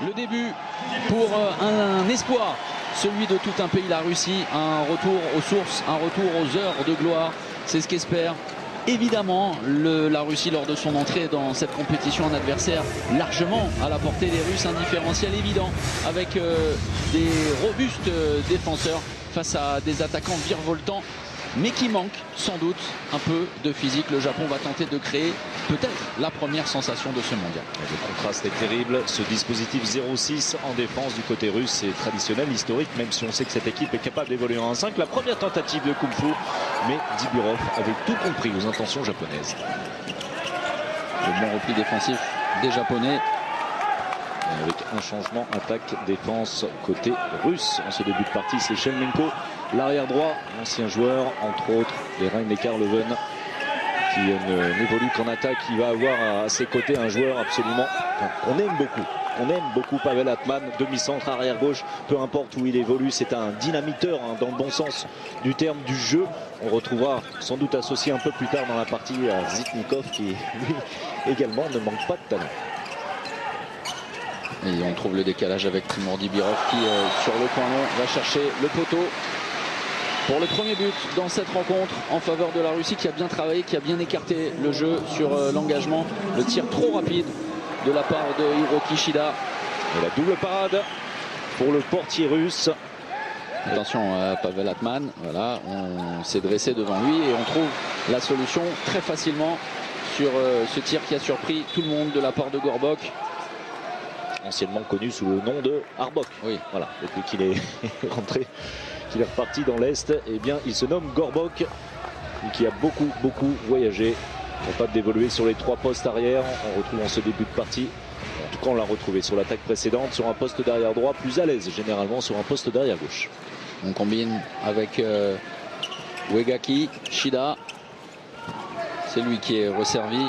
Le début pour un espoir, celui de tout un pays, la Russie. Un retour aux sources, un retour aux heures de gloire. C'est ce qu'espère évidemment la Russie lors de son entrée dans cette compétition. Un adversaire largement à la portée des Russes, un différentiel évident avec des robustes défenseurs face à des attaquants virevoltants, mais qui manque sans doute un peu de physique. Le Japon va tenter de créer peut-être la première sensation de ce mondial. Le contraste est terrible. Ce dispositif 0-6 en défense du côté russe, c'est traditionnel, historique, même si on sait que cette équipe est capable d'évoluer en 1-5. La première tentative de Kung Fu, mais Dibirov avait tout compris aux intentions japonaises. Le bon repli défensif des Japonais. Avec un changement attaque-défense côté russe. En ce début de partie, c'est Shevchenko, l'arrière droit, ancien joueur, entre autres, les Rainer Karleuven, qui n'évolue qu'en attaque. Il va avoir à ses côtés un joueur absolument qu'on aime beaucoup. On aime beaucoup Pavel Atman, demi-centre, arrière-gauche, peu importe où il évolue, c'est un dynamiteur dans le bon sens du terme du jeu. On retrouvera sans doute associé un peu plus tard dans la partie à Zitnikov, qui lui également ne manque pas de talent. Et on trouve le décalage avec Timur Dibirov qui, sur le coin long, va chercher le poteau pour le premier but dans cette rencontre en faveur de la Russie, qui a bien travaillé, qui a bien écarté le jeu sur l'engagement. Le tir trop rapide de la part de Hiroki Shida. Et la double parade pour le portier russe. Attention à Pavel Atman. Voilà, on s'est dressé devant lui et on trouve la solution très facilement sur ce tir qui a surpris tout le monde de la part de Gorbok. Anciennement connu sous le nom de Arbok. Oui. Voilà, depuis qu'il est rentré, qu'il est reparti dans l'Est, eh bien, il se nomme Gorbok, qui a beaucoup voyagé, capable d'évoluer sur les 3 postes arrière. On retrouve en ce début de partie, en tout cas on l'a retrouvé sur l'attaque précédente, sur un poste d'arrière droit, plus à l'aise généralement sur un poste d'arrière gauche. On combine avec Uegaki, Shida. C'est lui qui est resservi.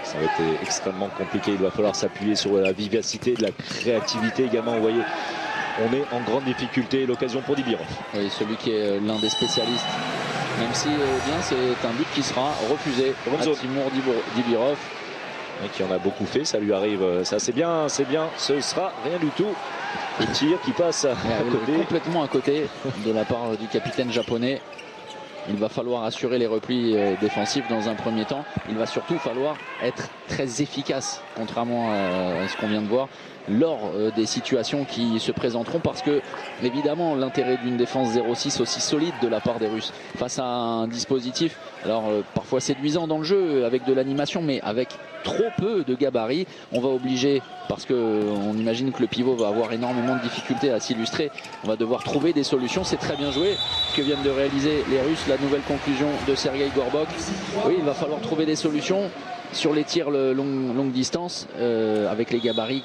Ça va être extrêmement compliqué. Il va falloir s'appuyer sur la vivacité, de la créativité également. Vous voyez, on est en grande difficulté. L'occasion pour Dibirov. Oui, celui qui est l'un des spécialistes. Même si bien c'est un but qui sera refusé à Timur Dibirov. Et qui en a beaucoup fait. Ça lui arrive. Ça c'est bien, c'est bien. Ce sera rien du tout. Le tir qui passe à côté. Complètement à côté de la part du capitaine japonais. Il va falloir assurer les replis défensifs dans un premier temps. Il va surtout falloir être très efficace, contrairement à ce qu'on vient de voir, lors des situations qui se présenteront. Parce que, évidemment, l'intérêt d'une défense 0-6 aussi solide de la part des Russes face à un dispositif, alors parfois séduisant dans le jeu, avec de l'animation, mais avec trop peu de gabarit, on va obliger, parce qu'on imagine que le pivot va avoir énormément de difficultés à s'illustrer, on va devoir trouver des solutions. C'est très bien joué ce que viennent de réaliser les Russes. La nouvelle conclusion de Sergei Gorbok. Oui, il va falloir trouver des solutions sur les tirs longue distance, avec les gabarits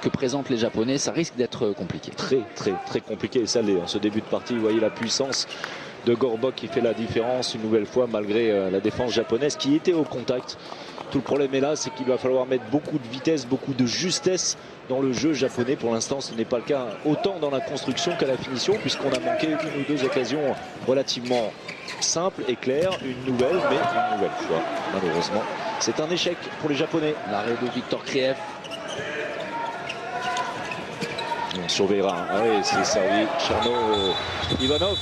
que présentent les Japonais. Ça risque d'être compliqué. Très compliqué, et ça l'est. En ce début de partie, vous voyez la puissance de Gorbok qui fait la différence une nouvelle fois, malgré la défense japonaise qui était au contact. Tout le problème est là, c'est qu'il va falloir mettre beaucoup de vitesse, beaucoup de justesse dans le jeu japonais. Pour l'instant, ce n'est pas le cas autant dans la construction qu'à la finition, puisqu'on a manqué 1 ou 2 occasions relativement simples et claires. Une nouvelle fois, malheureusement. C'est un échec pour les Japonais. L'arrêt de Viktor Kriev. On surveillera. Ah oui, c'est servi. Cherno Ivanov.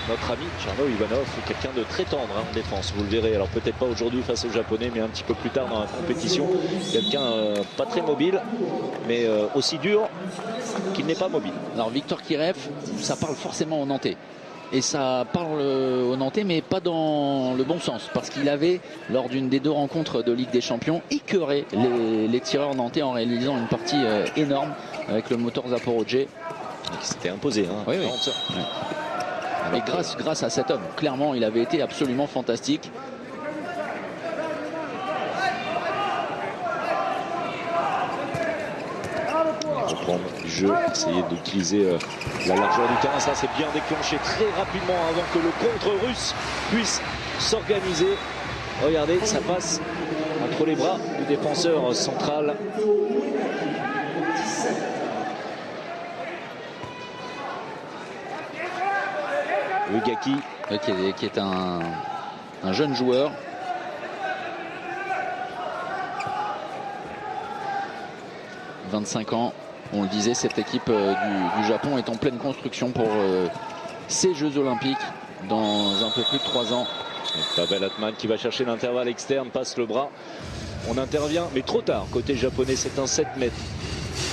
Notre ami Cherno Ivanov, quelqu'un de très tendre en défense, vous le verrez. Alors peut-être pas aujourd'hui face aux Japonais, mais un petit peu plus tard dans la compétition. Quelqu'un pas très mobile, mais aussi dur qu'il n'est pas mobile. Alors Viktor Kirev, ça parle forcément aux Nantais. Et ça parle aux Nantais, mais pas dans le bon sens. Parce qu'il avait, lors d'une des 2 rencontres de Ligue des Champions, écœuré les tireurs nantais en réalisant une partie énorme avec le moteur Zaporozhye. Qui s'était imposé. Hein, oui. Ouais. Et grâce à cet homme, clairement, il avait été absolument fantastique. Reprendre du jeu, essayer d'utiliser la largeur du terrain. Ça, c'est bien déclenché très rapidement avant que le contre russe puisse s'organiser. Regardez, ça passe entre les bras du défenseur central. Uegaki, qui est un jeune joueur. 25 ans. On le disait, cette équipe du Japon est en pleine construction pour ces Jeux Olympiques dans un peu plus de 3 ans. Pavel Atman qui va chercher l'intervalle externe, passe le bras. On intervient, mais trop tard. Côté japonais, c'est un 7 mètres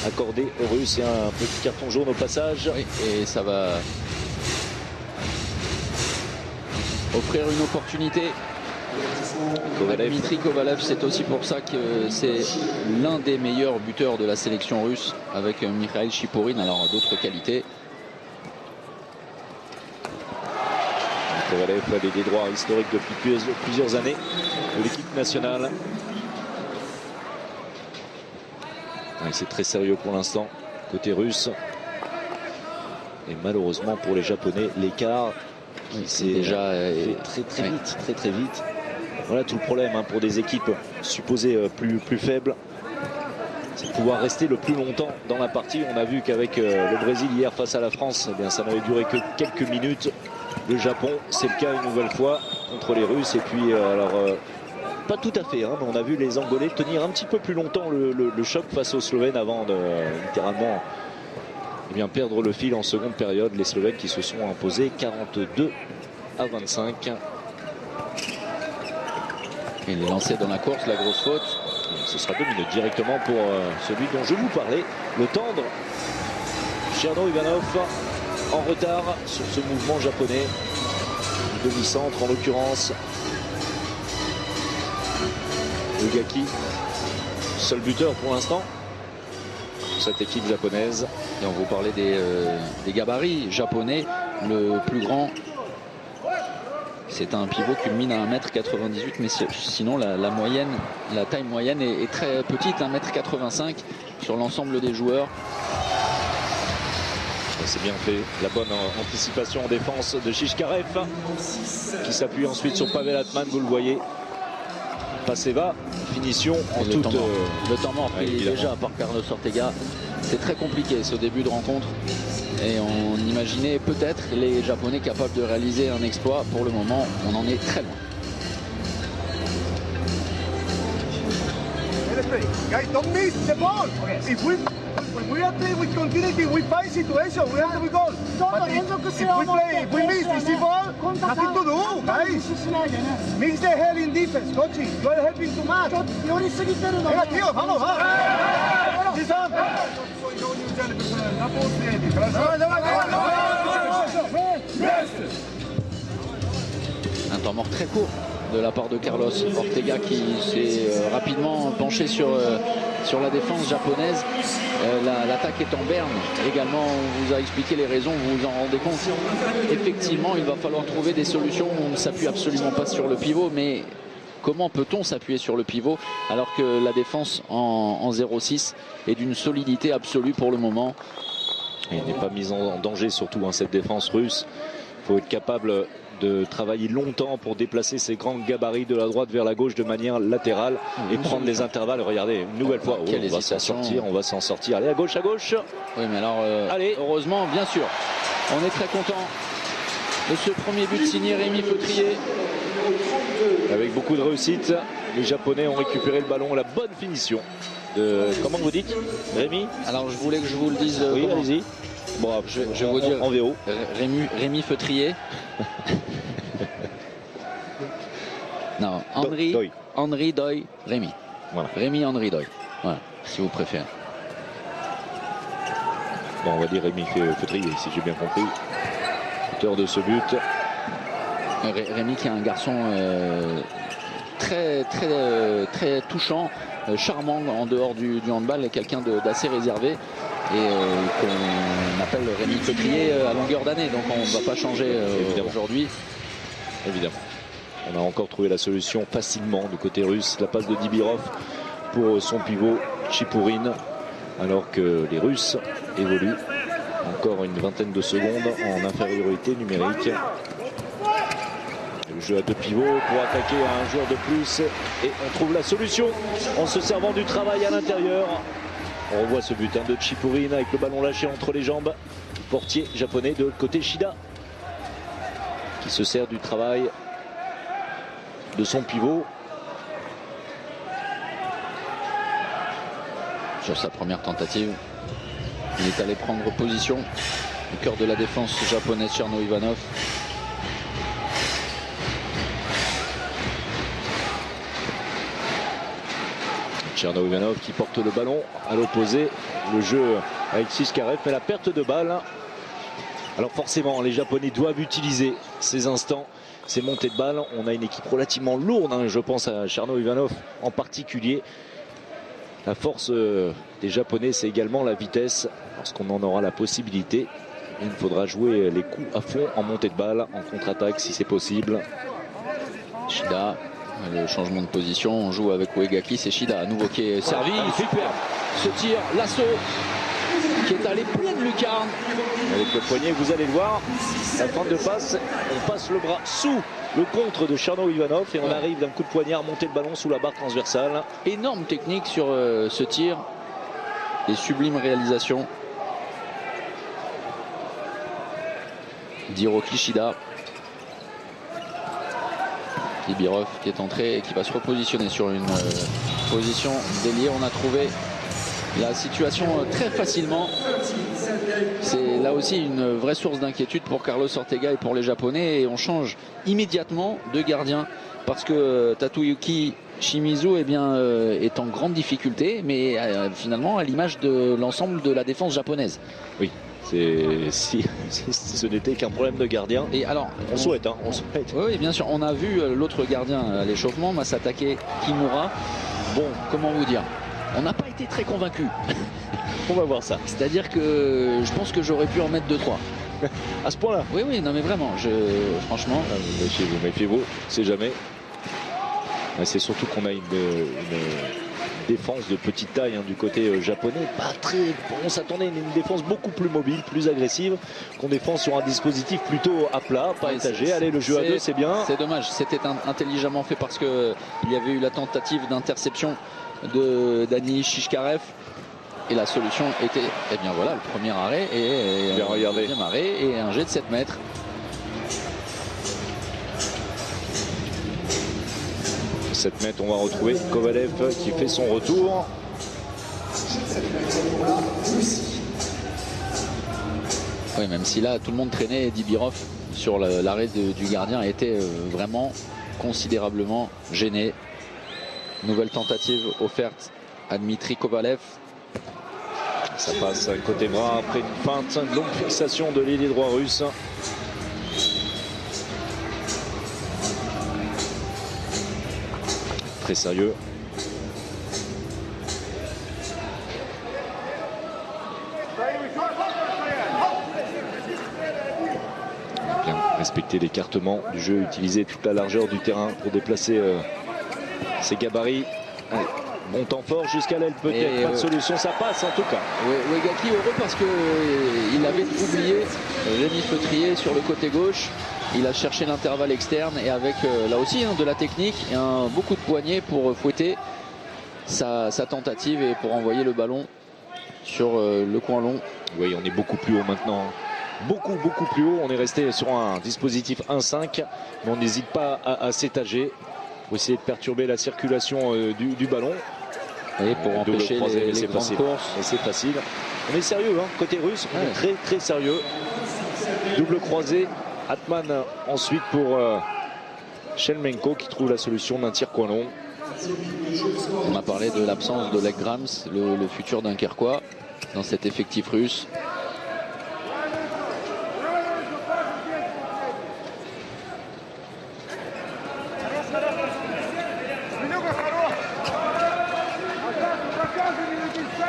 accordé aux Russes. Et un petit carton jaune au passage. Oui, et ça va offrir une opportunité. Dmitry Kovalev, c'est aussi pour ça que c'est l'un des meilleurs buteurs de la sélection russe avec Mikhail Chipourine, alors d'autres qualités. Kovalev a des droits historiques depuis plusieurs années de l'équipe nationale. C'est très sérieux pour l'instant côté russe. Et malheureusement pour les Japonais, l'écart c'est déjà très vite. Voilà tout le problème pour des équipes supposées plus faibles. C'est de pouvoir rester le plus longtemps dans la partie. On a vu qu'avec le Brésil hier face à la France, eh bien, ça n'avait duré que quelques minutes. Le Japon, c'est le cas une nouvelle fois contre les Russes. Et puis pas tout à fait, mais on a vu les Angolais tenir un petit peu plus longtemps le choc face aux Slovènes avant de littéralement perdre le fil en seconde période. Les Slovènes qui se sont imposés 42-25. Il est lancé dans la course, la grosse faute. Ce sera 2 minutes directement pour celui dont je vous parlais, le tendre. Cherno Ivanov en retard sur ce mouvement japonais. Demi-centre en l'occurrence. Le Gaki, seul buteur pour l'instant. Cette équipe japonaise. Et on vous parlait des gabarits japonais. Le plus grand, c'est un pivot culmine à 1m98, mais sinon la taille moyenne est très petite, 1m85 sur l'ensemble des joueurs. C'est bien fait, la bonne anticipation en défense de Shishkarev qui s'appuie ensuite sur Pavel Atman, vous le voyez. Passé va, finition en le temps mort pris déjà par Carlos Ortega. C'est très compliqué ce début de rencontre et on imaginait peut-être les Japonais capables de réaliser un exploit. Pour le moment, on en est très loin. Guys, don't miss the ball. If we are playing with continuity, we find situation, we have to be goal. But if we miss, we see ball, nothing to do, guys. Mix the hell in defense, coach. You are helping too much. Tío, vamos, vamos. Un temps mort très court de la part de Carlos Ortega qui s'est rapidement penché sur la défense japonaise. L'attaque est en berne également. On vous a expliqué les raisons, vous vous en rendez compte. Effectivement, il va falloir trouver des solutions. On ne s'appuie absolument pas sur le pivot, mais comment peut-on s'appuyer sur le pivot alors que la défense en 0-6 est d'une solidité absolue pour le moment. Il n'est pas mis en danger, surtout cette défense russe. Il faut être capable de travailler longtemps pour déplacer ces grands gabarits de la droite vers la gauche de manière latérale et prendre les intervalles. Regardez, une nouvelle fois, on va s'en sortir. Allez, à gauche, à gauche. Oui, mais alors, allez, heureusement, bien sûr, on est très content de ce premier but signé Rémi Feutrier. Avec beaucoup de réussite, les Japonais ont récupéré le ballon, la bonne finition de, comment vous dites, Rémi? Alors, je voulais que je vous le dise. Oui, allez-y. Bon, je vais vous dire en VO. Rémi Feutrier. Non, Henri Doy, Rémi. Voilà. Rémi Henri Doy. Voilà, si vous préférez. Bon, on va dire Rémi Feutrier, si j'ai bien compris. Auteur de ce but. Rémi qui est un garçon très touchant, charmant en dehors du handball, quelqu'un d'assez réservé et qu'on appelle Rémi Feutrier à longueur d'année, donc on ne va pas changer aujourd'hui. Évidemment. On a encore trouvé la solution facilement du côté russe, la passe de Dibirov pour son pivot Chipourine, alors que les Russes évoluent encore une vingtaine de secondes en infériorité numérique. Le jeu à deux pivots pour attaquer à un joueur de plus et on trouve la solution en se servant du travail à l'intérieur. On revoit ce but de Chipourine avec le ballon lâché entre les jambes. Portier japonais de l'autre côté, Shida, qui se sert du travail de son pivot. sur sa première tentative. Il est allé prendre position au cœur de la défense japonaise, Cherno Ivanov. Cherno Ivanov qui porte le ballon à l'opposé. Le jeu avec Chichkarev, mais la perte de balle. Alors forcément, les Japonais doivent utiliser ces instants, ces montées de balle. On a une équipe relativement lourde, hein, je pense à Cherno Ivanov en particulier. La force des Japonais, c'est également la vitesse. Lorsqu'on en aura la possibilité, il faudra jouer les coups à fond en montée de balle, en contre-attaque si c'est possible. Shida, le changement de position, on joue avec Uegaki, c'est Shida à nouveau qui est servi. Super, ce tir, l'assaut qui est allé pleine lucarne. Avec le poignet, vous allez le voir, la fin de passe, on passe le bras sous le contre de Cherno Ivanov et on arrive d'un coup de poignard, monter le ballon sous la barre transversale. Énorme technique sur ce tir et sublime réalisation d'Hiroki Shida. Dibirov qui est entré et qui va se repositionner sur une position d'ailier. On a trouvé la situation très facilement. C'est là aussi une vraie source d'inquiétude pour Carlos Ortega et pour les Japonais. Et on change immédiatement de gardien parce que Tatuyuki Shimizu est en grande difficulté, mais finalement à l'image de l'ensemble de la défense japonaise. Oui. Si ce n'était qu'un problème de gardien. Et alors, on souhaite. Oui, bien sûr. On a vu l'autre gardien à l'échauffement, Masatake Kimura. Bon, comment vous dire, on n'a pas été très convaincus. On va voir ça. C'est-à-dire que je pense que j'aurais pu en mettre 2-3. À ce point-là? Oui, non mais vraiment, franchement. Méfiez-vous, c'est jamais. C'est surtout qu'on a une défense de petite taille du côté japonais, pas très bon. On s'attendait à une défense beaucoup plus mobile, plus agressive, qu'on défend sur un dispositif plutôt à plat, pas étagé. Allez, le jeu à deux, c'est bien. C'est dommage, c'était intelligemment fait parce que il y avait eu la tentative d'interception de Dani Chichkarev et la solution était, voilà, le premier arrêt et le deuxième arrêt et un jet de 7 mètres. On va retrouver Kovalev qui fait son retour. Oui, même si là tout le monde traînait, Dibirov sur l'arrêt du gardien était vraiment considérablement gêné. Nouvelle tentative offerte à Dmitry Kovalev. Ça passe côté bras après une feinte, une longue fixation de l'ailier droit russe. Très sérieux. Bien respecter l'écartement du jeu, utiliser toute la largeur du terrain pour déplacer ses gabarits. Allez, bon temps fort jusqu'à l'aile, peut-être pas de solution, ça passe en tout cas. Uegaki heureux parce qu'il avait oublié Rémi Feutrier sur le côté gauche. Il a cherché l'intervalle externe et avec là aussi de la technique et beaucoup de poignets pour fouetter sa tentative et pour envoyer le ballon sur le coin long. Oui, on est beaucoup plus haut maintenant. Beaucoup plus haut. On est resté sur un dispositif 1-5, mais on n'hésite pas à s'étager pour essayer de perturber la circulation du ballon. Et pour empêcher les grandes courses. Et c'est facile. On est sérieux, côté russe, on est très sérieux. Double croisé. Atman ensuite pour Shelmenko qui trouve la solution d'un tir coin long. On a parlé de l'absence de Lech Grams, le futur Dunkerquois dans cet effectif russe.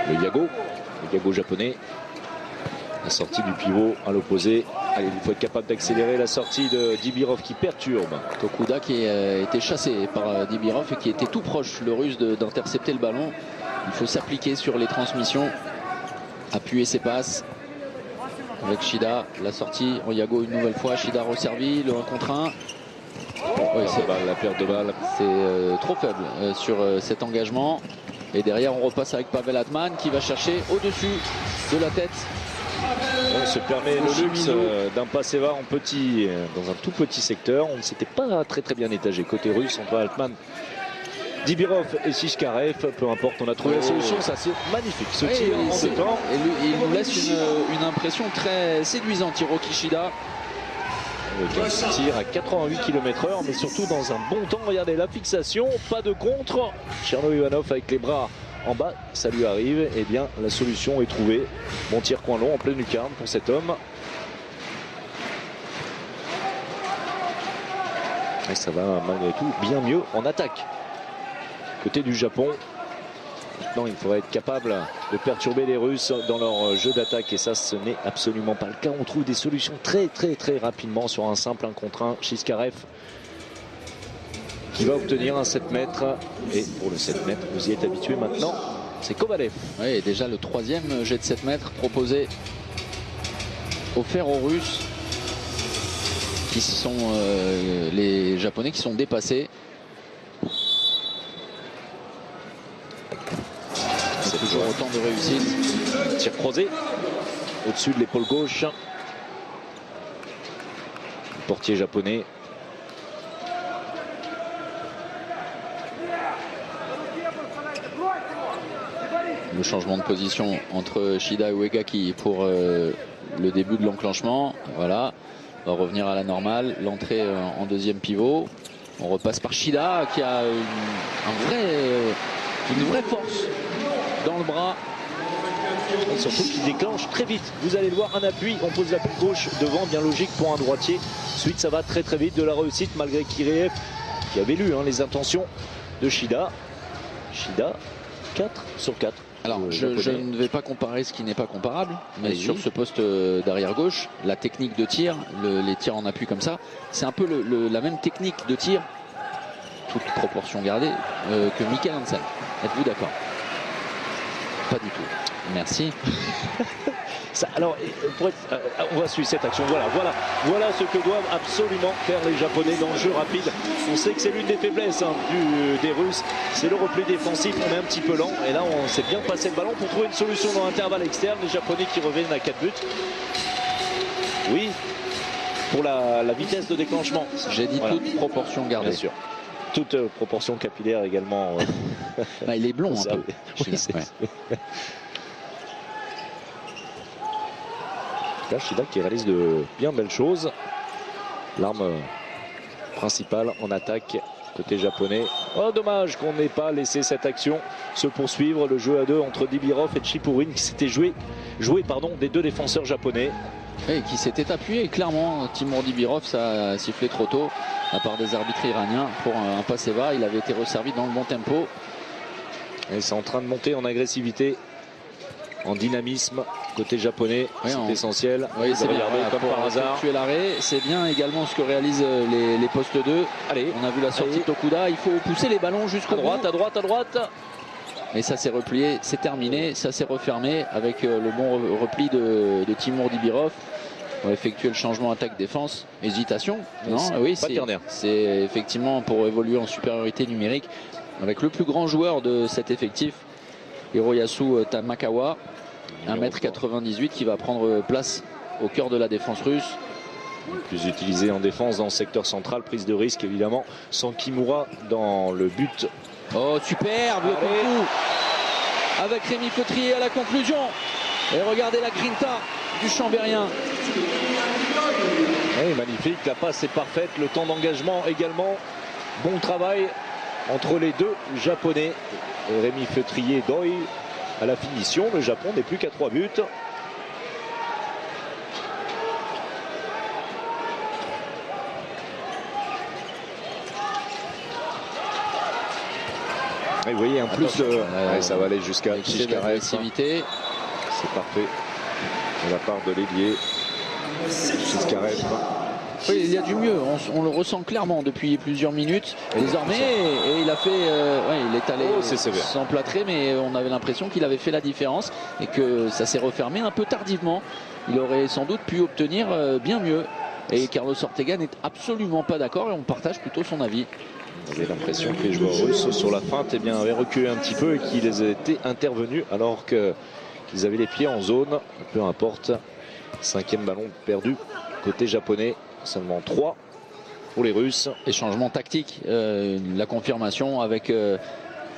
Le Yago japonais. La sortie du pivot à l'opposé. Allez, il faut être capable d'accélérer la sortie de Dibirov qui perturbe. Tokuda qui a été chassé par Dibirov et qui était tout proche, le russe, d'intercepter le ballon. Il faut s'appliquer sur les transmissions, appuyer ses passes. Avec Shida, la sortie en Yago une nouvelle fois. Shida resservi, le 1 contre 1. Oui, c'est la perte de balle. C'est trop faible sur cet engagement. Et derrière, on repasse avec Pavel Atman qui va chercher au-dessus de la tête. On se permet le luxe d'un Paseva dans un tout petit secteur. On ne s'était pas très bien étagé côté russe entre Altman Dibirov et Shishkarev, peu importe, on a trouvé la solution. Ça c'est magnifique ce tir en 2 temps. Et lui, il nous laisse une impression très séduisante, Hiroki Shida. Avec un tir à 88 km/h, mais surtout dans un bon temps. Regardez la fixation, pas de contre. Cherno Ivanov avec les bras en bas, ça lui arrive. Et bien la solution est trouvée. Bon tir coin long en pleine lucarne pour cet homme. Et ça va malgré tout bien mieux en attaque. Côté du Japon, maintenant il faudrait être capable de perturber les Russes dans leur jeu d'attaque et ça ce n'est absolument pas le cas. On trouve des solutions très rapidement sur un simple 1 contre 1. Shishkarev qui va obtenir un 7 mètres et pour le 7 mètres vous y êtes habitué maintenant, c'est Kovalev. Oui, et déjà le 3e jet de 7 mètres proposé, offert aux Russes qui sont les Japonais qui sont dépassés. C'est toujours autant de réussite. Tir croisé au-dessus de l'épaule gauche. Le portier japonais. Le changement de position entre Shida et Uegaki pour le début de l'enclenchement. Voilà, on va revenir à la normale. L'entrée en 2e pivot. On repasse par Shida qui a une vraie force dans le bras. Et surtout qui déclenche très vite. Vous allez le voir, un appui, on pose l'appui gauche devant, bien logique pour un droitier. Ensuite ça va très vite, de la réussite malgré Kireev qui avait lu les intentions de Shida. Shida 4 sur 4. Alors je ne vais pas comparer ce qui n'est pas comparable, mais sur ce poste d'arrière gauche, la technique de tir, les tirs en appui comme ça, c'est un peu la même technique de tir, toute proportion gardée, que Mikkel Hansen. Êtes-vous d'accord? Pas du tout. Merci. Ça, alors, on va suivre cette action. Voilà ce que doivent absolument faire les Japonais dans le jeu rapide. On sait que c'est l'une des faiblesses des Russes. C'est le repli défensif. On est un petit peu lent. Et là, on s'est bien passé le ballon pour trouver une solution dans l'intervalle externe. Les Japonais qui reviennent à 4 buts. Oui, pour la vitesse de déclenchement. J'ai dit toute proportion gardée. Bien sûr. Toute proportion capillaire également. Ah, il est blond un peu. Oui, Shida qui réalise de bien belles choses. L'arme principale en attaque côté japonais. Oh, dommage qu'on n'ait pas laissé cette action se poursuivre. Le jeu à 2 entre Dibirov et Chipurin qui s'était joué des 2 défenseurs japonais. Et qui s'était appuyé clairement. Timur Dibirov, ça a sifflé trop tôt à part des arbitres iraniens pour un passé bas. Il avait été resservi dans le bon tempo. Et c'est en train de monter en agressivité, en dynamisme côté japonais. Oui, c'est essentiel. Oui, c'est bien. Voilà, comme par hasard. Tuer l'arrêt, c'est bien également ce que réalisent les postes 2. Allez, on a vu la sortie de Tokuda. Il faut pousser les ballons jusqu'à droite, à droite. Et ça s'est replié, c'est terminé, ça s'est refermé avec le bon repli de Timur Dibirov. On va effectuer le changement attaque-défense. Hésitation. Non, oui, c'est effectivement pour évoluer en supériorité numérique avec le plus grand joueur de cet effectif, Hiroyasu Tamakawa, 1m98, qui va prendre place au cœur de la défense russe. Plus utilisé en défense dans le secteur central, prise de risque évidemment, sans Kimura dans le but. Oh, superbe le coup avec Rémi Feutrier à la conclusion. Et regardez la grinta du Chambérien. Et magnifique, la passe est parfaite, le temps d'engagement également. Bon travail entre les 2 Japonais. Et Rémi Feutrier Doi à la finition. Le Japon n'est plus qu'à 3 buts. Et vous voyez, en plus, ça va aller jusqu'à l'agressivité. C'est parfait de la part de l'ailier Shishkarev. Oui, il y a du mieux, on le ressent clairement depuis plusieurs minutes désormais, et il a fait, il est allé s'emplâtrer, mais on avait l'impression qu'il avait fait la différence et que ça s'est refermé un peu tardivement. Il aurait sans doute pu obtenir bien mieux, et Carlos Ortega n'est absolument pas d'accord et on partage plutôt son avis. On avait l'impression que les joueurs russes sur la feinte avaient reculé un petit peu et qu'ils étaient intervenus alors qu'ils avaient les pieds en zone. Peu importe, 5e ballon perdu côté japonais, seulement 3. pour les Russes. Et changement tactique, la confirmation avec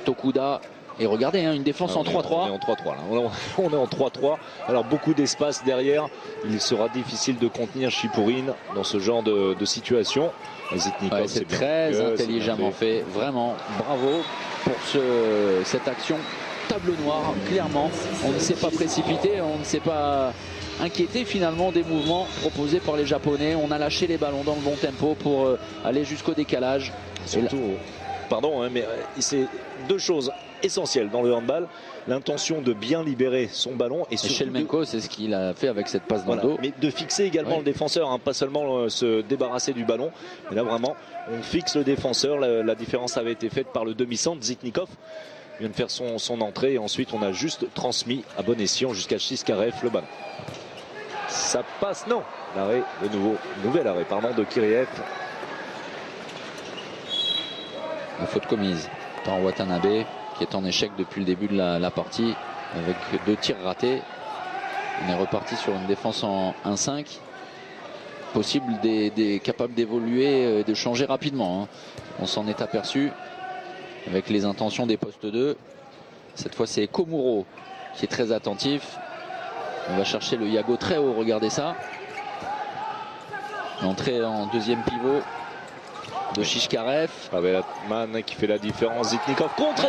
Tokuda. Et regardez, hein, une défense en 3-3. On est en 3-3 là. On est en 3-3. Alors beaucoup d'espace derrière. Il sera difficile de contenir Chipourine dans ce genre de situation. Zitnikov, Ouais, c'est très intelligemment fait. Vraiment, bravo pour cette action. Tableau noir, clairement. On ne s'est pas précipité, on ne s'est pas inquiété finalement des mouvements proposés par les Japonais. On a lâché les ballons dans le bon tempo pour aller jusqu'au décalage. Surtout, pardon, hein, mais c'est deux choses essentielles dans le handball. L'intention de bien libérer son ballon et Shelemenko, c'est ce qu'il a fait avec cette passe dans le dos. Mais de fixer également le défenseur, hein, pas seulement se débarrasser du ballon. Mais là vraiment, on fixe le défenseur. La différence avait été faite par le demi-centre. Zitnikov vient de faire son entrée et ensuite on a juste transmis à bon escient jusqu'à Chiskarev le ballon. Ça passe, non. L'arrêt, nouvel arrêt, pardon, de Kiriev. La faute commise par Watanabe, qui est en échec depuis le début de la partie avec 2 tirs ratés. On est reparti sur une défense en 1-5. Possible capable d'évoluer, de changer rapidement, hein. On s'en est aperçu avec les intentions des postes 2. Cette fois c'est Komuro qui est très attentif. On va chercher le Yago très haut, regardez ça. L'entrée en deuxième pivot de Chiskarev. Pavel Atman qui fait la différence. Zitnikov contré.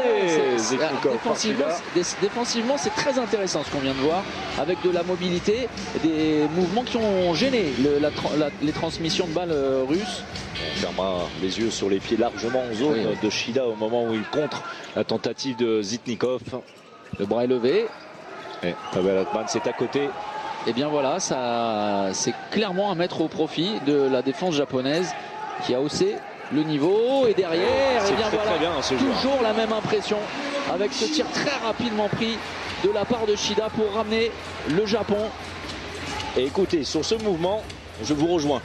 Défensivement, c'est très intéressant ce qu'on vient de voir, avec de la mobilité, des mouvements qui ont gêné les transmissions de balles russes. On fermera les yeux sur les pieds largement en zone de Shida au moment où il contre la tentative de Zitnikov. Le bras est levé. Et Pavel Atman, c'est à côté. Et bien voilà, ça c'est clairement à mettre au profit de la défense japonaise qui a haussé le niveau. Et derrière, et bien voilà, très bien, toujours la même impression avec ce tir très rapidement pris de la part de Shida pour ramener le Japon. Et écoutez, sur ce mouvement, je vous rejoins.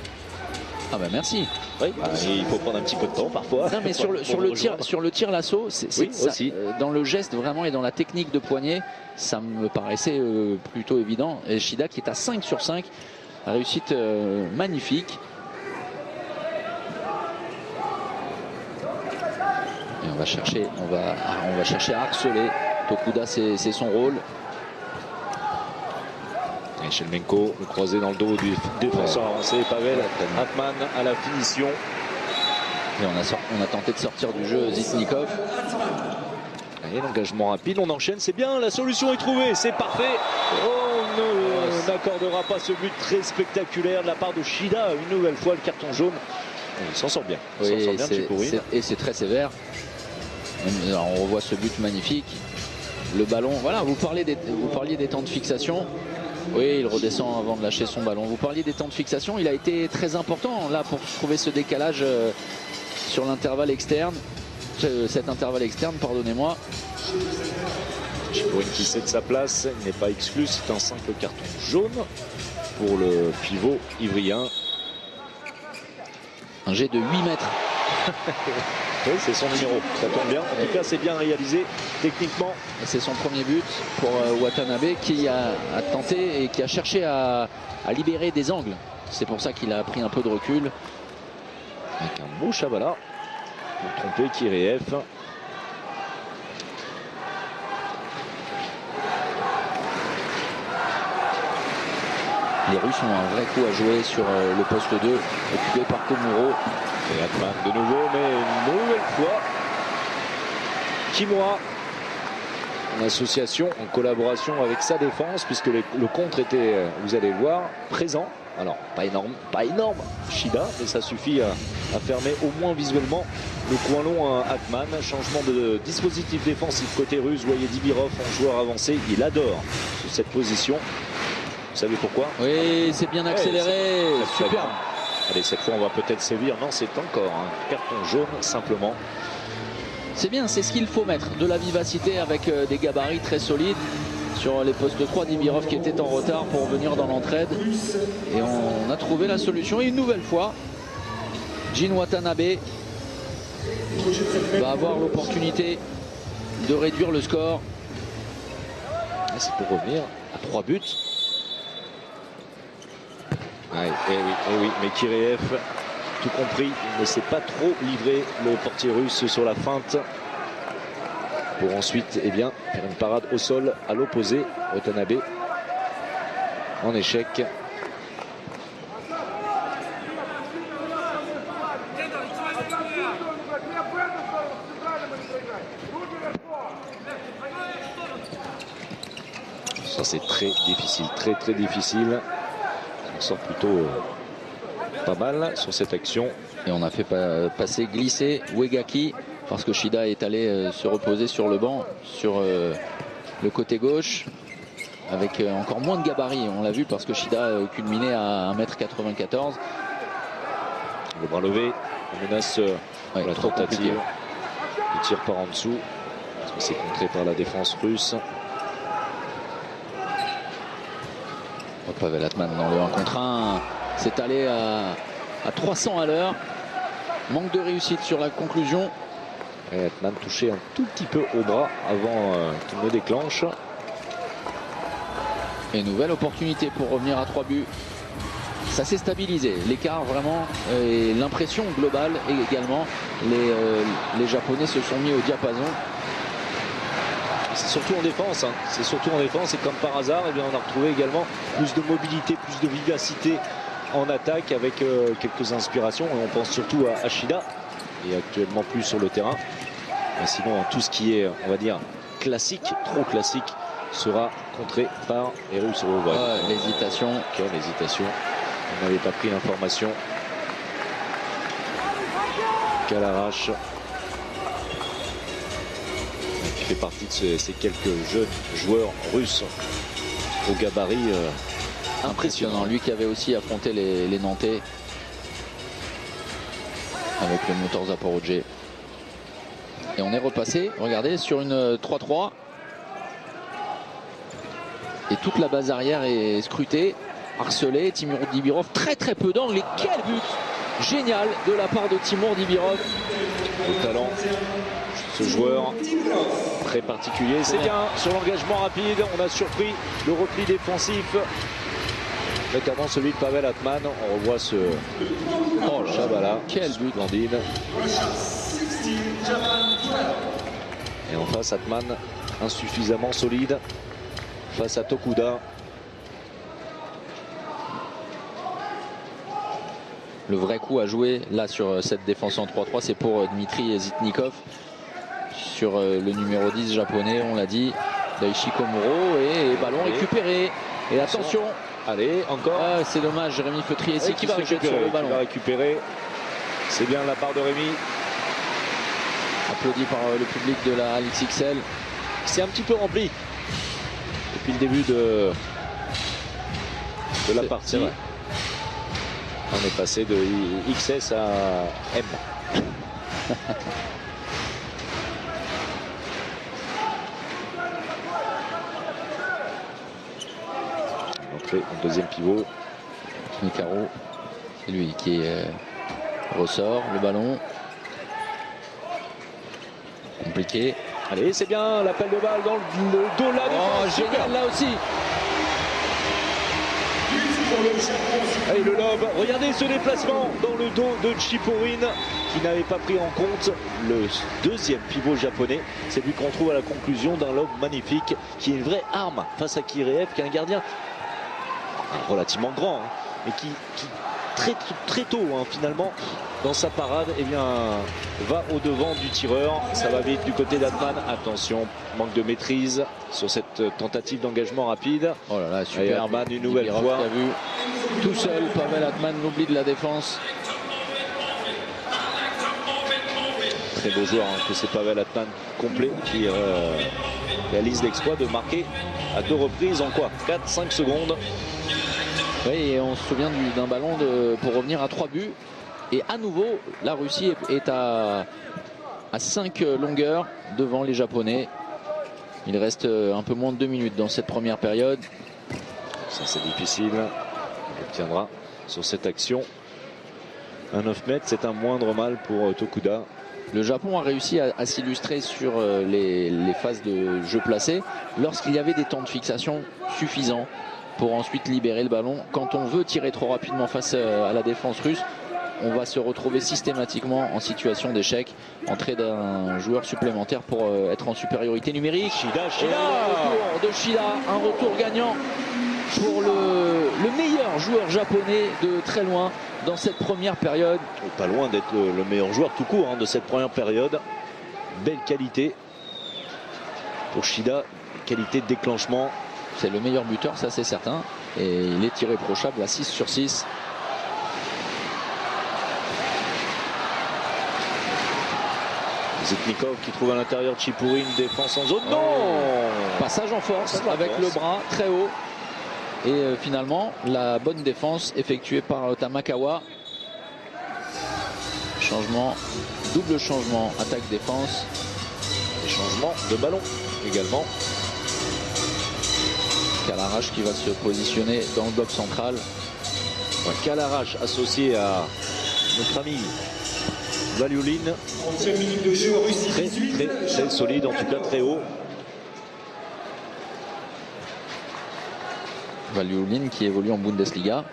Ah bah merci. Oui, il faut prendre un petit peu de temps parfois. Non, mais sur le tir lasso, aussi. Dans le geste vraiment et dans la technique de poignet, ça me paraissait plutôt évident. Et Shida qui est à 5 sur 5, réussite magnifique. Et on va chercher à harceler Tokuda, c'est son rôle. Et Shelemenko, le croisé dans le dos du défenseur avancé. Pavel Atman à la finition. Et on a tenté de sortir du jeu Zitnikov. Et l'engagement rapide, on enchaîne, c'est bien, la solution est trouvée, c'est parfait. On n'accordera pas ce but très spectaculaire de la part de Shida. Une nouvelle fois, le carton jaune. Il s'en sort bien. Et c'est très sévère. Alors, on revoit ce but magnifique. Le ballon, voilà, vous parliez des temps de fixation. Oui, il redescend avant de lâcher son ballon. Vous parliez des temps de fixation, il a été très important là pour trouver ce décalage sur l'intervalle externe. Cet intervalle externe, pardonnez-moi. Chipourine qui cède sa place, il n'est pas exclu, c'est un simple carton jaune pour le pivot ivrien. Un jet de 8 mètres. Oui, c'est son numéro, ça tombe bien. En tout cas, c'est bien réalisé techniquement. C'est son premier but pour Watanabe qui a tenté et qui a cherché à libérer des angles. C'est pour ça qu'il a pris un peu de recul. Avec un beau Chavala pour tromper Kiriev. Les Russes ont un vrai coup à jouer sur le poste 2, occupé par Komuro. Et Atman de nouveau, mais une nouvelle fois, Kimura en association, en collaboration avec sa défense, puisque le contre était, vous allez le voir, présent. Alors, pas énorme, Shida, mais ça suffit à fermer au moins visuellement le coin long à Atman. Changement de dispositif défensif côté russe. Vous voyez Dibirov en joueur avancé, il adore cette position. Vous savez pourquoi? Oui, c'est bien accéléré, super. Allez, cette fois on va peut-être sévir. Non, c'est encore un carton jaune simplement. C'est bien, c'est ce qu'il faut mettre, de la vivacité avec des gabarits très solides. Sur les postes 3, Dibirov qui était en retard pour venir dans l'entraide. Et on a trouvé la solution. Et une nouvelle fois, Jin Watanabe va avoir l'opportunité de réduire le score. C'est pour revenir à 3 buts. Oui, mais Kiriev tout compris. Il ne s'est pas trop livré, le portier russe, sur la feinte. Pour ensuite faire une parade au sol à l'opposé. Watanabe en échec. Ça c'est très difficile, très difficile. On sort plutôt pas mal sur cette action. Et on a fait passer, glisser Uegaki parce que Shida est allé se reposer sur le banc, sur le côté gauche, avec encore moins de gabarit. On l'a vu parce que Shida culminait à 1m94. Le bras levé, on menace la tentative de tir par en dessous. C'est contré par la défense russe. Pavel Atman dans le 1 contre 1 s'est allé à 300 à l'heure. Manque de réussite sur la conclusion. Et Atman touché un tout petit peu au bras avant qu'il ne déclenche. Et nouvelle opportunité pour revenir à 3 buts. Ça s'est stabilisé. L'écart vraiment et l'impression globale également. Les Japonais se sont mis au diapason. C'est surtout en défense, hein. C'est surtout en défense, et comme par hasard, on a retrouvé également plus de mobilité, plus de vivacité en attaque avec quelques inspirations. Et on pense surtout à Shida, et actuellement plus sur le terrain. Mais sinon, tout ce qui est, on va dire, classique, trop classique, sera contré par les Russes. L'hésitation. Quelle hésitation. On n'avait pas pris l'information. Kalarash, qui fait partie de ces quelques jeunes joueurs russes au gabarit impressionnant. Lui qui avait aussi affronté les Nantais avec le moteur Zaporozhye. Et on est repassé, regardez, sur une 3-3. Et toute la base arrière est scrutée, harcelée. Timur Dibirov, très peu d'angle. Et quel but génial de la part de Timur Dibirov. Au talent, ce joueur très particulier. C'est bien sur l'engagement rapide. On a surpris le repli défensif, notamment celui de Pavel Atman. On revoit ce Chabala. Quel but, Blandine. Et en face, Atman insuffisamment solide face à Tokuda. Le vrai coup à jouer là sur cette défense en 3-3, c'est pour Dmitri Zitnikov. Sur le numéro 10 japonais, on l'a dit, Daichi Komuro, et ballon récupéré. Et attention, allez, encore. C'est dommage, Jérémy Feutrier qui va se jeter sur le ballon. Qui va récupérer. C'est bien de la part de Rémi. Applaudi par le public de la Alix XL. C'est un petit peu rempli depuis le début de la partie. On est passé de XS à M. Entrée en deuxième pivot. Mikaro, c'est lui qui ressort le ballon. Compliqué. Allez, c'est bien l'appel de balle dans le dos là. Oh, génial là aussi. Allez, le lob, regardez ce déplacement dans le dos de Chiporin qui n'avait pas pris en compte le deuxième pivot japonais. C'est lui qu'on trouve à la conclusion d'un lob magnifique qui est une vraie arme face à Kireev, qui est un gardien relativement grand, hein, mais qui très tôt finalement dans sa parade va au devant du tireur. Ça va vite du côté d'Atman. Attention, manque de maîtrise sur cette tentative d'engagement rapide. Oh là là, super. Atman une nouvelle fois. Qui a vu tout seul Pavel Atman, l'oubli de la défense. Très beau joueur que c'est Pavel Atman complet qui réalise l'exploit de marquer à 2 reprises en 4-5 secondes. Oui, et on se souvient d'un ballon pour revenir à 3 buts. Et à nouveau, la Russie est à 5 longueurs devant les Japonais. Il reste un peu moins de 2 minutes dans cette première période. Ça c'est difficile. On obtiendra sur cette action. Un 9 mètres, c'est un moindre mal pour Tokuda. Le Japon a réussi à s'illustrer sur les phases de jeu placé lorsqu'il y avait des temps de fixation suffisants pour ensuite libérer le ballon. Quand on veut tirer trop rapidement face à la défense russe, on va se retrouver systématiquement en situation d'échec. Entrée d'un joueur supplémentaire pour être en supériorité numérique. Shida. Le retour de Shida, un retour gagnant pour le meilleur joueur japonais de très loin dans cette première période. Pas loin d'être le meilleur joueur tout court de cette première période. Belle qualité pour Shida, qualité de déclenchement. C'est le meilleur buteur, ça c'est certain. Et il est irréprochable à 6 sur 6. Zetnikov qui trouve à l'intérieur de Chipourine, défense en zone. Non, passage en force avec le bras très haut. Et finalement, la bonne défense effectuée par Tamakawa. Changement, double changement, attaque-défense. Et changement de ballon également. Kalarash qui va se positionner dans le bloc central. Kalarash associé à notre ami Valiulin. Très solide, en tout cas très haut. Valiulin qui évolue en Bundesliga,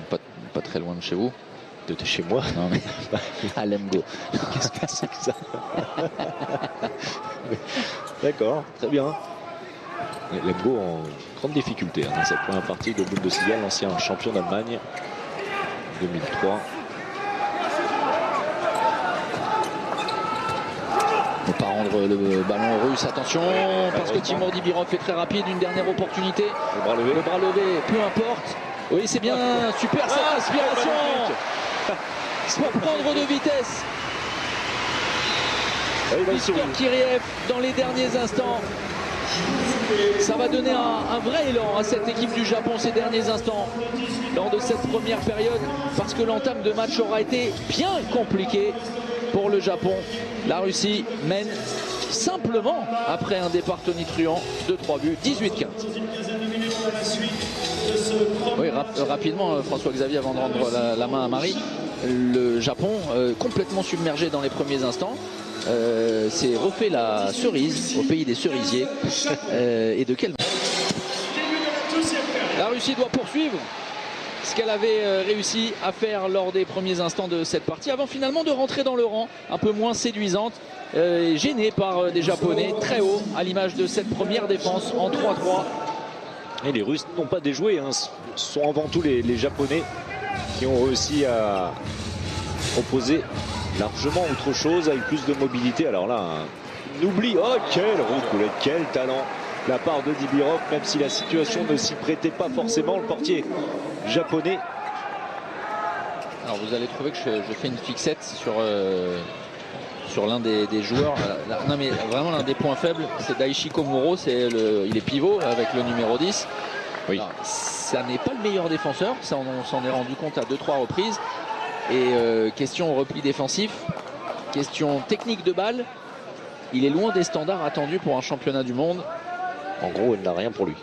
pas très loin de chez vous. De chez moi. Non mais à Lemgo. Qu'est-ce que c'est que ça? D'accord, très bien. Lemgo en grande difficulté dans cette première partie de Bundesliga, l'ancien champion d'Allemagne 2003. Ne pas rendre le ballon aux Russes, attention, parce que Timur Dibirov est très rapide, une dernière opportunité. Le bras levé, peu importe. Oui, c'est bien, super cette inspiration. Pour prendre de vitesse. Victor Kiriev dans les derniers instants. Ça va donner un vrai élan à cette équipe du Japon ces derniers instants lors de cette première période, parce que l'entame de match aura été bien compliquée pour le Japon. La Russie mène simplement après un départ tonitruant de 3 buts, 18-15. Oui, rapidement, François-Xavier, avant de rendre la main à Marie, le Japon, complètement submergé dans les premiers instants, s'est refait la cerise au pays des cerisiers. Et de quelle... La Russie doit poursuivre ce qu'elle avait réussi à faire lors des premiers instants de cette partie, avant finalement de rentrer dans le rang, un peu moins séduisante, gênée par des Japonais très haut, à l'image de cette première défense en 3-3. Et les Russes n'ont pas déjoué, ce sont avant tout les Japonais qui ont réussi à proposer largement autre chose avec plus de mobilité. Alors là, un oubli, oh quel roucoulette, quel talent de la part de Dibirov, même si la situation ne s'y prêtait pas forcément. Le portier japonais. Alors vous allez trouver que je fais une fixette sur l'un des joueurs. Non mais vraiment l'un des points faibles, c'est Daichi Komuro, il est pivot avec le numéro 10. Oui. Alors, ça n'est pas le meilleur défenseur, ça on s'en est rendu compte à 2-3 reprises. Et question repli défensif, question technique de balle, il est loin des standards attendus pour un championnat du monde. En gros, il n'a rien pour lui.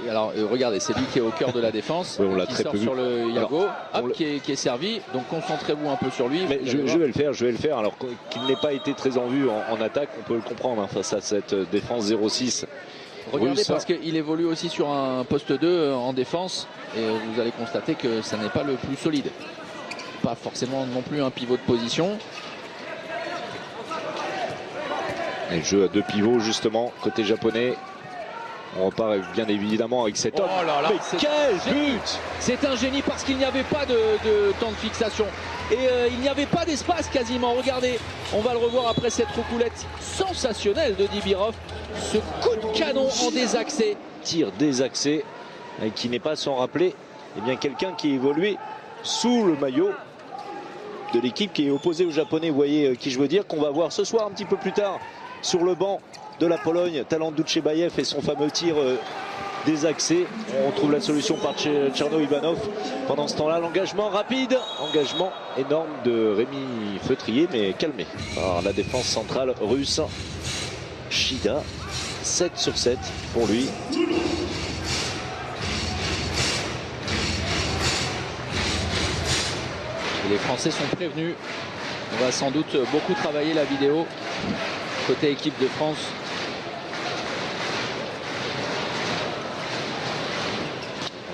Alors regardez, c'est lui qui est au cœur de la défense, oui, on l'a qui très sort peu sur vu. le Yago, qui est servi, donc concentrez-vous un peu sur lui. Mais je vais le faire, alors qu'il n'ait pas été très en vue en attaque, on peut le comprendre face à cette défense 0-6. Regardez, russe, parce qu'il évolue aussi sur un poste 2 en défense, et vous allez constater que ça n'est pas le plus solide. Pas forcément non plus un pivot de position. Et le jeu à 2 pivots justement côté japonais. On repart bien évidemment avec cet homme. Oh là là, mais quel but! C'est un génie parce qu'il n'y avait pas de temps de fixation. Et il n'y avait pas d'espace quasiment. Regardez, on va le revoir après cette roucoulette sensationnelle de Dibirov. Ce coup de canon en désaxé. Tir désaxé, et qui n'est pas sans rappeler quelqu'un qui évoluait sous le maillot de l'équipe qui est opposée aux Japonais. Vous voyez qui je veux dire, qu'on va voir ce soir un petit peu plus tard sur le banc de la Pologne, Talant Duchebaev et son fameux tir désaxé. On trouve la solution par Tcherno Ivanov. Pendant ce temps-là, l'engagement rapide, engagement énorme de Rémi Feutrier, mais calmé par la défense centrale russe. Shida, 7 sur 7 pour lui. Et les Français sont prévenus. On va sans doute beaucoup travailler la vidéo côté équipe de France.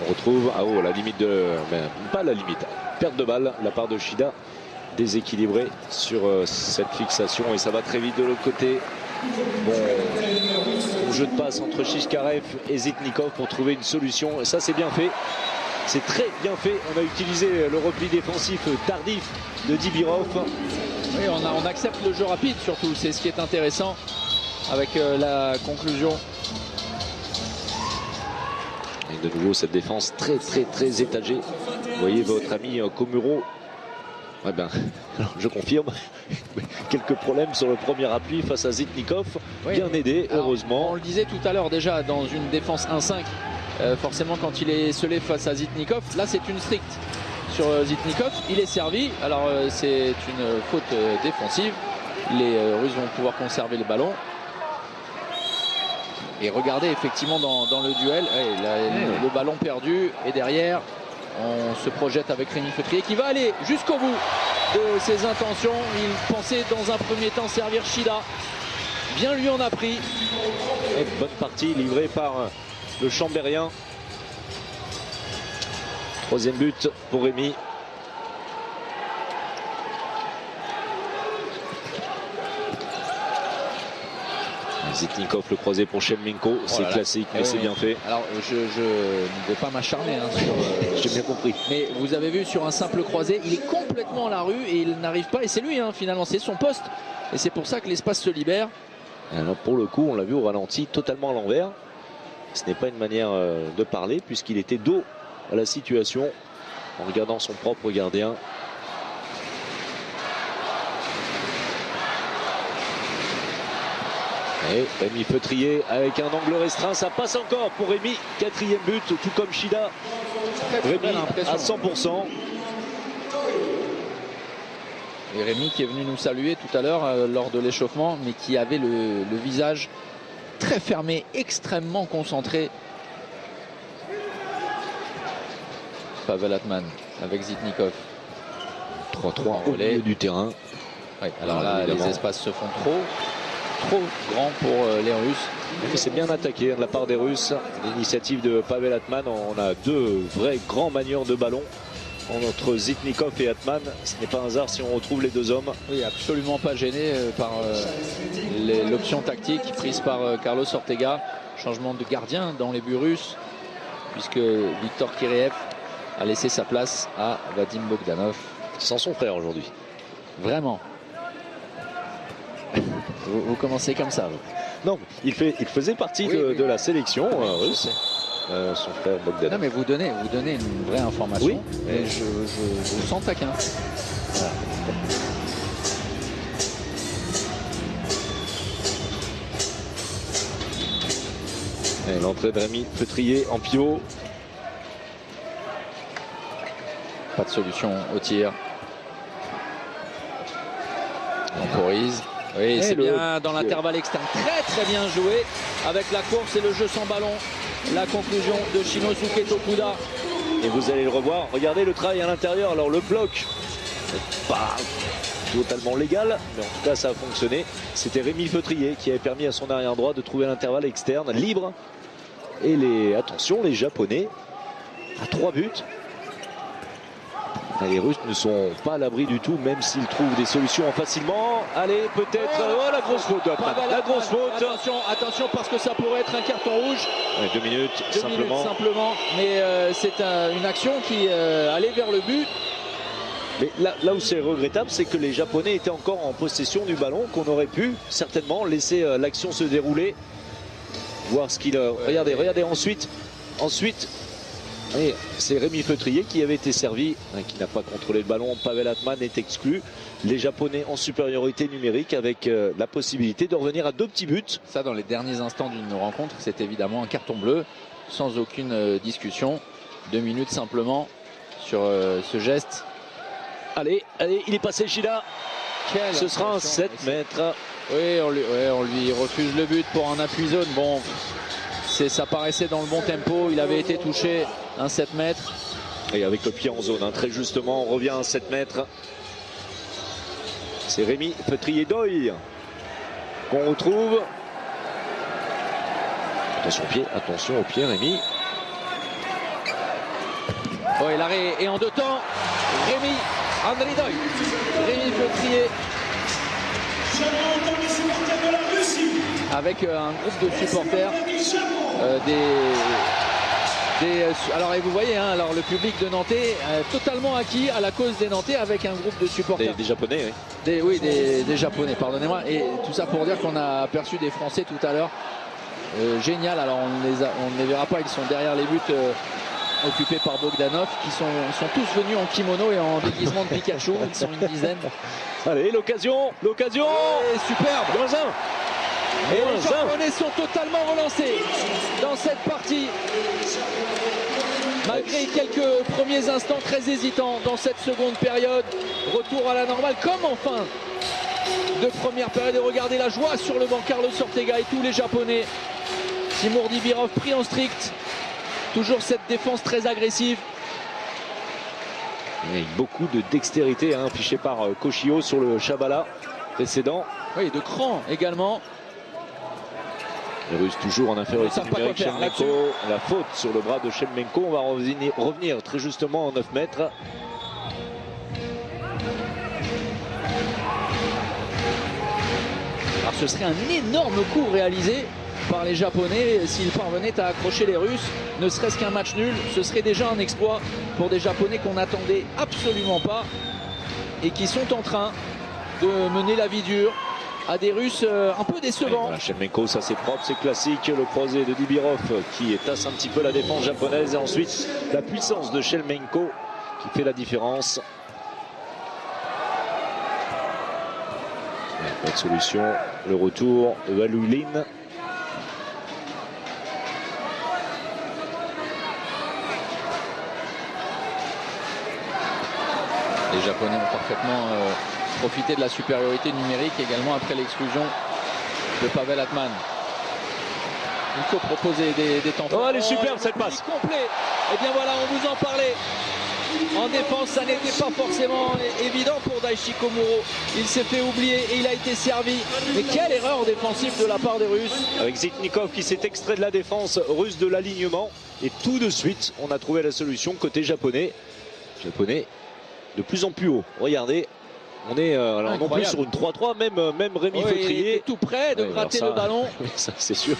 On retrouve à haut la limite de... pas la limite. perte de balle de la part de Shida, déséquilibré sur cette fixation, et ça va très vite de l'autre côté. Bon jeu de passe entre Shishkarev et Zitnikov pour trouver une solution, et ça c'est bien fait. C'est très bien fait. On a utilisé le repli défensif tardif de Dibirov. Oui, on accepte le jeu rapide surtout, c'est ce qui est intéressant avec la conclusion. Et de nouveau cette défense très étagée. Vous voyez votre ami Komuro. Ouais ben, alors je confirme, quelques problèmes sur le premier appui face à Zitnikov. Oui. Bien aidé, heureusement. Alors, on le disait tout à l'heure déjà, dans une défense 1-5, forcément quand il est scellé face à Zitnikov, là c'est une stricte sur Zitnikov. Il est servi, alors c'est une faute défensive. Les Russes vont pouvoir conserver le ballon. Et regardez effectivement dans le duel, le ballon perdu, et derrière on se projette avec Rémi Feutrier qui va aller jusqu'au bout de ses intentions. Il pensait dans un premier temps servir Shida. Bien lui en a pris. Et bonne partie livrée par le Chambérien. Troisième but pour Rémi. Zitnikov le croisé pour Shevchenko, c'est classique, mais c'est bien fait. Alors je ne vais pas m'acharner sur... J'ai bien compris. Mais vous avez vu sur un simple croisé, il est complètement à la rue et il n'arrive pas, et c'est lui finalement, c'est son poste. Et c'est pour ça que l'espace se libère. Alors pour le coup, on l'a vu au ralenti, totalement à l'envers. Ce n'est pas une manière de parler, puisqu'il était dos à la situation en regardant son propre gardien. Et Rémi Feutrier avec un angle restreint, ça passe encore pour Rémi. Quatrième but, tout comme Shida. Rémi à 100%. Et Rémi qui est venu nous saluer tout à l'heure lors de l'échauffement, mais qui avait le visage très fermé, extrêmement concentré. Pavel Atman avec Zitnikov. 3-3 au milieu du terrain. Oui, alors là, évidemment, les espaces se font trop grand pour les Russes. Mais c'est bien attaqué de la part des Russes. L'initiative de Pavel Atman. On a deux vrais grands manieurs de ballon entre Zitnikov et Atman. Ce n'est pas un hasard si on retrouve les deux hommes. Oui, absolument pas gêné par l'option tactique prise par Carlos Ortega. Changement de gardien dans les buts russes, puisque Viktor Kyriev a laissé sa place à Vadim Bogdanov. Sans son frère aujourd'hui. Vraiment. Vous commencez comme ça. Non, il faisait partie de la sélection russe. Son frère Bogdanov. Non, mais vous donnez une vraie information. Oui. Et je vous sens taquin. Voilà. L'entrée de Rémi Feutrier en pivot. Pas de solution au tir. Temporise. Oui, c'est bien dans l'intervalle externe. Très bien joué avec la course et le jeu sans ballon. La conclusion de Shinosuke Tokuda. Et vous allez le revoir. Regardez le travail à l'intérieur. Alors le bloc, pas totalement légal, mais en tout cas ça a fonctionné. C'était Rémi Feutrier qui avait permis à son arrière droit de trouver l'intervalle externe libre. Et attention, les Japonais à 3 buts. Les Russes ne sont pas à l'abri du tout, même s'ils trouvent des solutions facilement. Allez, peut-être. Oh, la grosse faute. La grosse faute. Attention, parce que ça pourrait être un carton rouge. Ouais, 2 minutes, simplement. Mais c'est une action qui allait vers le but. Mais là où c'est regrettable, c'est que les Japonais étaient encore en possession du ballon, qu'on aurait pu certainement laisser l'action se dérouler. Voir ce qu'il a. Regardez, ensuite. C'est Rémi Feutrier qui avait été servi, qui n'a pas contrôlé le ballon. Pavel Atman est exclu. Les Japonais en supériorité numérique avec la possibilité de revenir à 2 petits buts. Ça, dans les derniers instants d'une rencontre, c'est évidemment un carton bleu, sans aucune discussion. 2 minutes simplement sur ce geste. Allez, il est passé Shida. Ce sera un 7 mètres. Oui, on lui refuse le but pour un appui-zone. Bon, ça paraissait dans le bon tempo. Il avait été touché. Un 7 mètres. Et avec le pied en zone, très justement, on revient à 7 mètres. C'est Rémi Feutrier-Doyle qu'on retrouve. Attention au pied, Rémi. Ouais, l'arrêt est en 2 temps. Rémi Andridoy. Rémi Feutrier. Avec un groupe de supporters. Alors et vous voyez, hein, alors le public de Nantais totalement acquis à la cause des Nantais avec un groupe de supporters. Des Japonais, oui. Des Japonais, pardonnez-moi. Et tout ça pour dire qu'on a aperçu des Français tout à l'heure. Génial, alors on ne les verra pas, ils sont derrière les buts occupés par Bogdanov, qui sont tous venus en kimono et en déguisement de Pikachu, ils sont une dizaine. Allez, l'occasion. Superbe. Et les Japonais sont totalement relancés dans cette partie. Malgré quelques premiers instants très hésitants dans cette seconde période. Retour à la normale comme en fin de première période. Et regardez la joie sur le banc, Carlos Ortega et tous les Japonais. Timur Dibirov pris en strict. Toujours cette défense très agressive. Et beaucoup de dextérité affichée par Koshio sur le Chabala précédent. Oui, de cran également. Les Russes toujours en infériorité numérique. Shevchenko, la faute sur le bras de Shevchenko. On va revenir très justement en 9 mètres. Alors ce serait un énorme coup réalisé par les Japonais s'ils parvenaient à accrocher les Russes. Ne serait-ce qu'un match nul, ce serait déjà un exploit pour des Japonais qu'on n'attendait absolument pas et qui sont en train de mener la vie dure à des Russes un peu décevants. Voilà, Shevchenko, ça c'est propre, c'est classique. Le croisé de Dibirov qui tasse un petit peu la défense japonaise. Et ensuite la puissance de Shevchenko qui fait la différence. Pas de solution. Le retour de Valulin. Les Japonais ont parfaitement profité de la supériorité numérique également après l'exclusion de Pavel Atman. Il faut proposer des temps. Oh, elle est superbe cette passe. Complet. Et bien voilà, on vous en parlait. En défense, ça n'était pas forcément évident pour Daichi Komuro. Il s'est fait oublier et il a été servi. Mais quelle erreur défensive de la part des Russes. Avec Zitnikov qui s'est extrait de la défense russe de l'alignement. Et tout de suite, on a trouvé la solution côté japonais. Japonais de plus en plus haut. Regardez. On est non plus sur une 3-3, même Rémi Feutrier était tout près de gratter le ballon. C'est sûr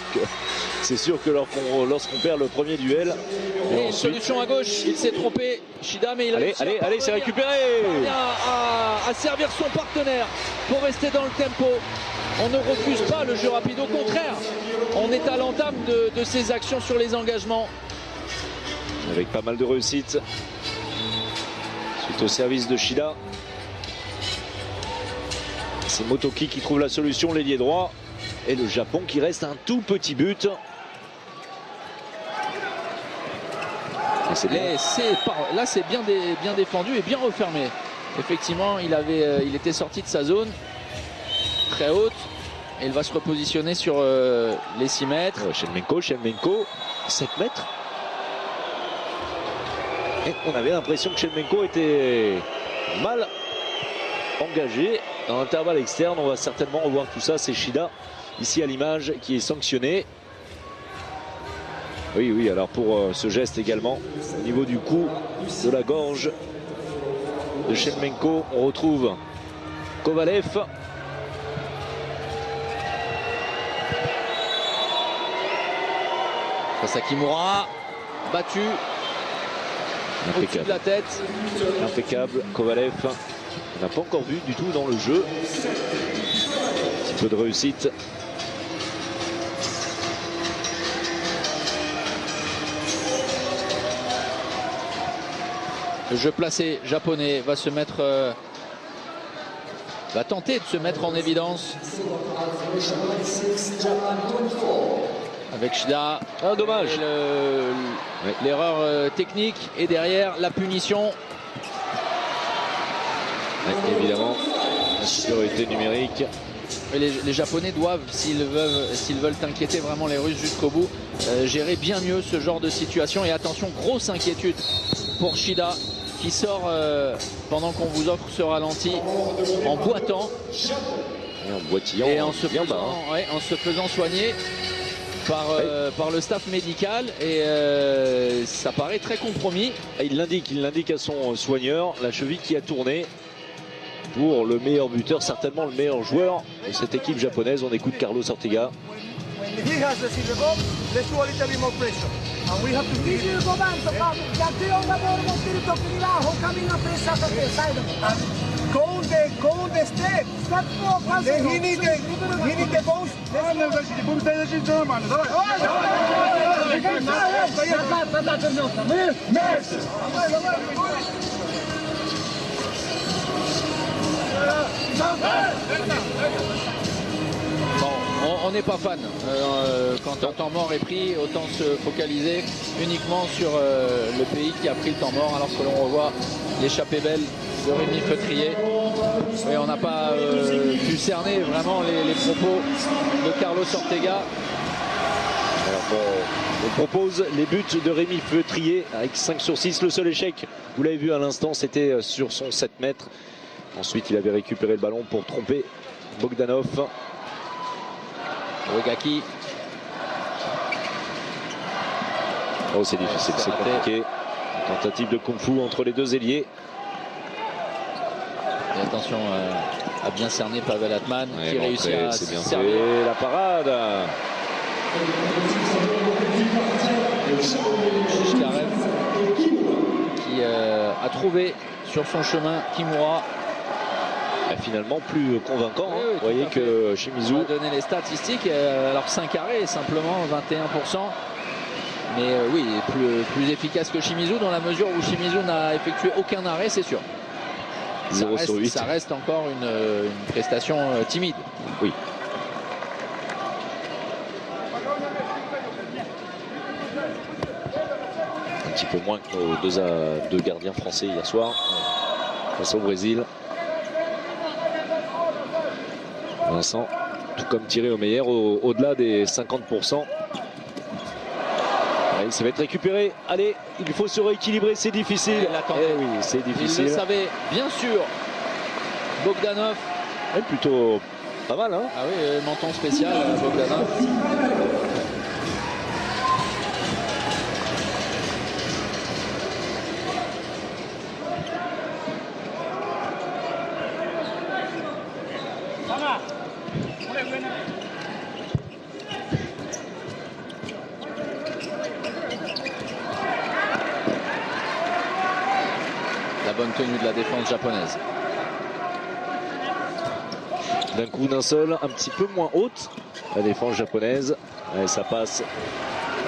que lorsqu'on perd le premier duel. Et ensuite, une solution à gauche, il s'est trompé. Shida, mais il allez, c'est récupéré. Il à servir son partenaire pour rester dans le tempo. On ne refuse pas le jeu rapide, au contraire. On est à l'entame de ses actions sur les engagements. Avec pas mal de réussite. Suite au service de Shida. C'est Motoki qui trouve la solution, l'ailier droit. Et le Japon qui reste un tout petit but. Là, c'est bien défendu et bien refermé. Effectivement, il était sorti de sa zone très haute. Et il va se repositionner sur les 6 mètres. Shevchenko, 7 mètres. Et on avait l'impression que Shevchenko était mal engagé. Dans l'intervalle externe, on va certainement revoir tout ça. C'est Shida, ici à l'image, qui est sanctionné. Oui, alors pour ce geste également, au niveau du cou, de la gorge de Shevchenko, on retrouve Kovalev. Face à Kimura, battu au-dessus de la tête. Impeccable, Kovalev. On n'a pas encore vu du tout dans le jeu. Un petit peu de réussite. Le jeu placé japonais va tenter de se mettre en évidence. Avec Shida. Un dommage. L'erreur technique et derrière la punition. Évidemment, la supériorité numérique. Et les Japonais doivent, s'ils veulent inquiéter vraiment les Russes jusqu'au bout, gérer bien mieux ce genre de situation. Et attention, grosse inquiétude pour Shida qui sort pendant qu'on vous offre ce ralenti en boitant. Et en boitillant. Et en se faisant soigner. par le staff médical et ça paraît très compromis. Il l'indique à son soigneur, la cheville qui a tourné pour le meilleur buteur, certainement le meilleur joueur de cette équipe japonaise. On écoute Carlos Ortega. He has received the ball. Let's do a little bit more pressure. And we have to give it. Go the step. Then he need the ball. On n'est pas fan. Quand un temps mort est pris, autant se focaliser uniquement sur le pays qui a pris le temps mort, alors que l'on revoit l'échappée belle de Rémi Feutrier. Et on n'a pas pu cerner vraiment les propos de Carlos Ortega. Alors, on propose les buts de Rémi Feutrier avec 5 sur 6. Le seul échec, vous l'avez vu à l'instant, c'était sur son 7 mètres. Ensuite, il avait récupéré le ballon pour tromper Bogdanov. Regaki. Oh, c'est difficile, c'est compliqué. Tentative de kung-fu entre les deux ailiers. Et attention à bien cerner Pavel Atman qui réussit à c'est bien servir. fait, la parade. Shishkarev qui a trouvé sur son chemin Kimura. Finalement plus convaincant. Oui, Vous voyez que Shimizu a donné les statistiques. Alors 5 arrêts, simplement 21%. Mais oui, plus efficace que Shimizu dans la mesure où Shimizu n'a effectué aucun arrêt, c'est sûr. 0 sur 8. Ça reste encore une prestation timide. Oui. Un petit peu moins que nos deux gardiens français hier soir face au Brésil. Vincent, tout comme tiré au meilleur, au-delà des 50%. Allez, ça va être récupéré. Allez, il faut se rééquilibrer, c'est difficile. Oui, c'est difficile. Il le savait, bien sûr. Bogdanov. Plutôt pas mal, hein. Ah oui, menton spécial, Bogdanov. La bonne tenue de la défense japonaise. D'un coup, d'un seul, un petit peu moins haute, la défense japonaise. Allez, ça passe.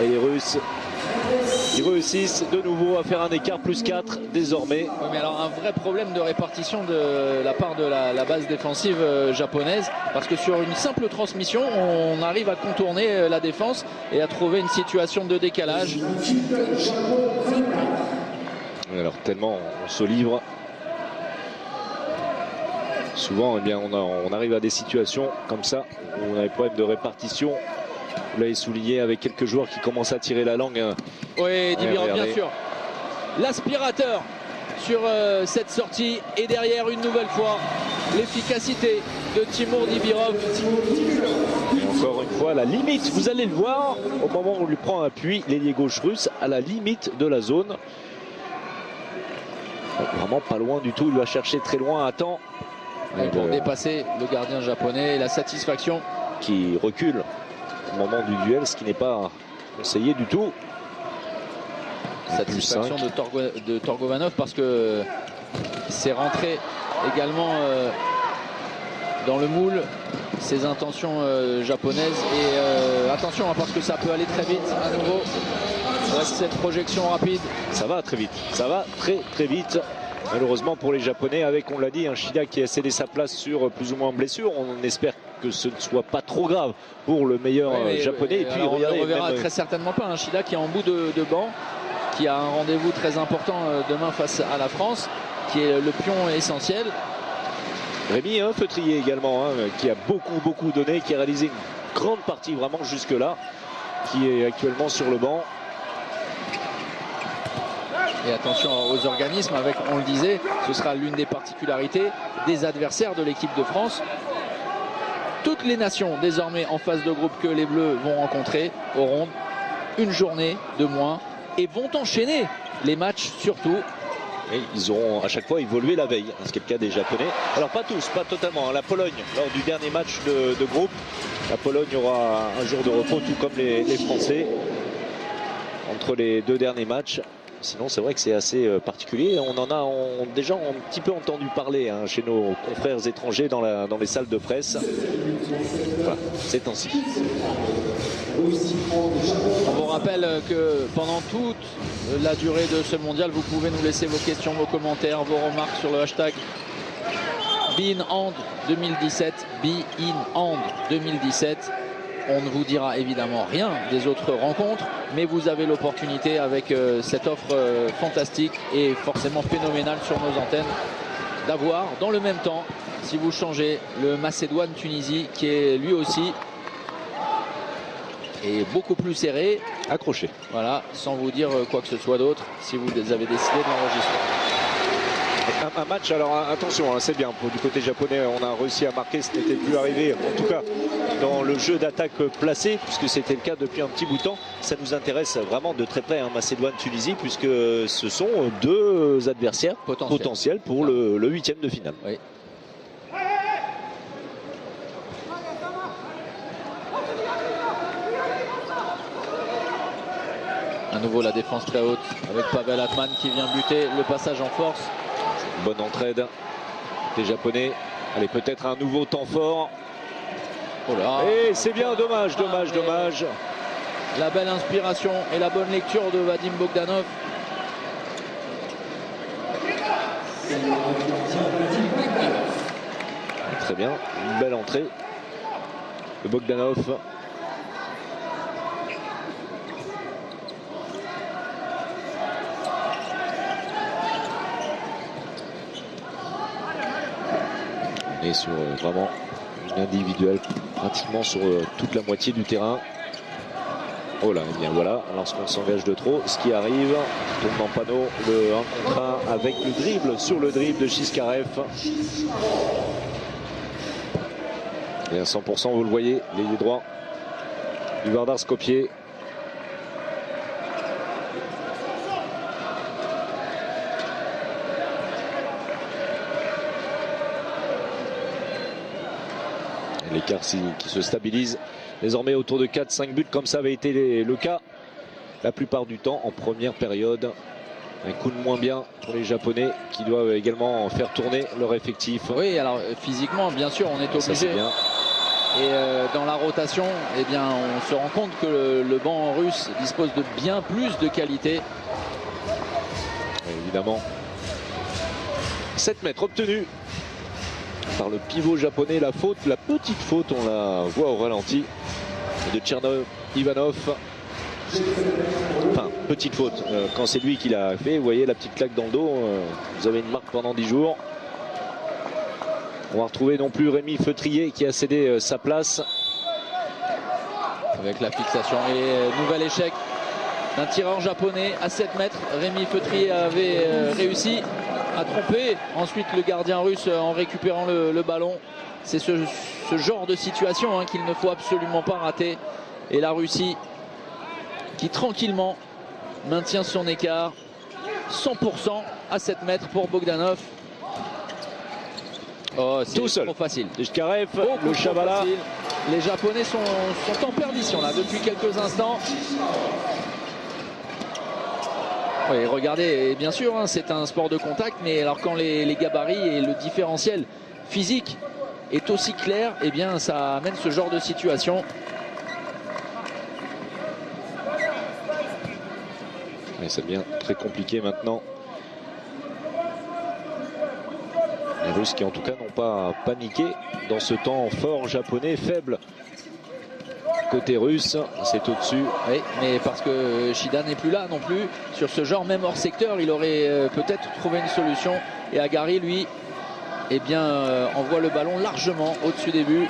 Et les Russes, ils réussissent de nouveau à faire un écart plus 4 désormais. Oui, mais alors un vrai problème de répartition de la part de la base défensive japonaise, parce que sur une simple transmission, on arrive à contourner la défense et à trouver une situation de décalage. Alors tellement on se livre. Souvent, eh bien, on arrive à des situations comme ça où on a des problèmes de répartition. Vous l'avez souligné avec quelques joueurs qui commencent à tirer la langue. Oui, Dibirov, bien sûr. L'aspirateur sur cette sortie. Et derrière, une nouvelle fois, l'efficacité de Timur Dibirov. Et encore une fois, à la limite, vous allez le voir, au moment où on lui prend appui, l'ailier gauche russe, à la limite de la zone. Vraiment pas loin du tout, il va chercher très loin à temps. Pour dépasser le gardien japonais, la satisfaction. Qui recule au moment du duel, ce qui n'est pas conseillé du tout. Satisfaction de Torgovanov parce que c'est rentré également dans le moule ses intentions japonaises. Et attention, parce que ça peut aller très vite à nouveau. Cette projection rapide. Ça va très vite, ça va très vite. Malheureusement pour les Japonais, avec, on l'a dit, un Shida qui a cédé sa place sur plus ou moins blessure. On espère que ce ne soit pas trop grave pour le meilleur japonais. Et puis on regardez, ne le reverra même très certainement pas. Un Shida qui est en bout de banc, qui a un rendez-vous très important demain face à la France, qui est le pion essentiel. Rémi Feutrier également, qui a beaucoup donné, qui a réalisé une grande partie vraiment jusque-là, qui est actuellement sur le banc. Et attention aux organismes, avec, on le disait, ce sera l'une des particularités des adversaires de l'équipe de France. toutes les nations désormais en phase de groupe que les Bleus vont rencontrer auront une journée de moins et vont enchaîner les matchs surtout. Et ils auront à chaque fois évolué la veille, ce qui est le cas des Japonais. Alors pas tous, pas totalement. La Pologne, lors du dernier match de groupe, la Pologne aura un jour de repos, tout comme les Français, entre les deux derniers matchs. Sinon, c'est vrai que c'est assez particulier. On en a déjà un petit peu entendu parler chez nos confrères étrangers dans les salles de presse. Voilà, c'est ainsi. On vous rappelle que pendant toute la durée de ce mondial, vous pouvez nous laisser vos questions, vos commentaires, vos remarques sur le hashtag BeInHand 2017. BeInHand 2017. On ne vous dira évidemment rien des autres rencontres, mais vous avez l'opportunité avec cette offre fantastique et forcément phénoménale sur nos antennes d'avoir dans le même temps, si vous changez, le Macédoine-Tunisie qui est lui aussi est beaucoup plus serré. Accroché. Voilà, sans vous dire quoi que ce soit d'autre, si vous avez décidé de l'enregistrer. Un match, alors attention, c'est bien, du côté japonais on a réussi à marquer, ce n'était plus arrivé, en tout cas dans le jeu d'attaque placé, puisque c'était le cas depuis un petit bout de temps. Ça nous intéresse vraiment de très près, Macédoine-Tunisie, puisque ce sont deux adversaires potentiels pour le 8e de finale. Oui. À nouveau la défense très haute avec Pavel Atman qui vient buter, le passage en force. Bonne entraide des Japonais. Allez, peut-être un nouveau temps fort. Oh là. Et c'est bien, dommage. La belle inspiration et la bonne lecture de Vadim Bogdanov. Très bien, une belle entrée de Bogdanov. On est sur vraiment une individuelle pratiquement sur toute la moitié du terrain. Oh là, et bien voilà, lorsqu'on s'engage de trop, ce qui arrive, tourne en panneau, le 1 contre 1 avec le dribble sur le dribble de Chiskarev. Et à 100%, vous le voyez, l'ailier droit du Vardar Skopje. L'écart qui se stabilise désormais autour de 4-5 buts, comme ça avait été le cas la plupart du temps en première période. Un coup de moins bien pour les Japonais qui doivent également faire tourner leur effectif. Oui, alors physiquement, bien sûr, on est obligé. Et dans la rotation, eh bien, on se rend compte que le banc russe dispose de bien plus de qualité. Et évidemment, 7 mètres obtenus par le pivot japonais. La faute, la petite faute, on la voit au ralenti, de Tchernov Ivanov. Enfin, petite faute, quand c'est lui qui l'a fait, vous voyez la petite claque dans le dos, vous avez une marque pendant 10 jours. On va retrouver non plus Rémi Feutrier qui a cédé sa place. Avec la fixation et nouvel échec d'un tireur japonais à 7 mètres. Rémi Feutrier avait réussi à tromper ensuite le gardien russe en récupérant le ballon. C'est ce genre de situation qu'il ne faut absolument pas rater. Et la Russie qui tranquillement maintient son écart. 100% à 7 mètres pour Bogdanov. Oh, c'est trop facile. Chiskarev, le Chavala. Les Japonais sont en perdition là depuis quelques instants. Oui, regardez, et bien sûr, c'est un sport de contact, mais alors quand les gabarits et le différentiel physique est aussi clair, eh bien ça amène ce genre de situation. Et ça devient très compliqué maintenant. Les Russes qui en tout cas n'ont pas paniqué dans ce temps fort japonais, faible. Côté russe, c'est au-dessus. Oui, mais parce que Shida n'est plus là non plus. Sur ce genre, même hors secteur, il aurait peut-être trouvé une solution. Et Agari, lui, eh bien, envoie le ballon largement au-dessus des buts.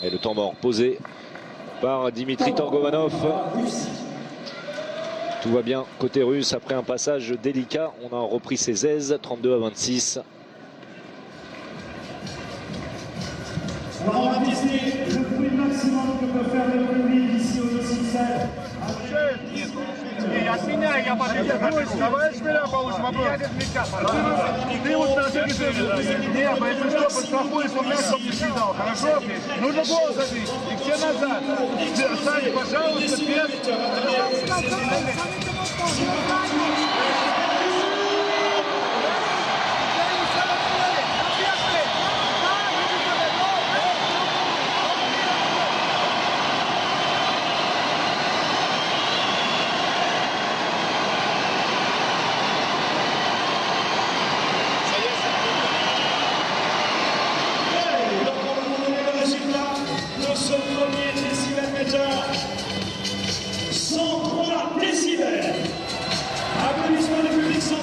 Et le temps mort posé par Dimitri Torgovanov. Tout va bien côté russe après un passage délicat. On a repris ses aises, 32-26. Alors on va tester le bruit maximum que peut faire le public ici au Luxembourg. И от меня я победил. Давай с меня получим вопрос. Ты вот на всякий случай. Нет, если что, подстрахуешь, у меня чтобы не съедал. Хорошо? Нужно голову забить. И все назад. Сами, пожалуйста, без...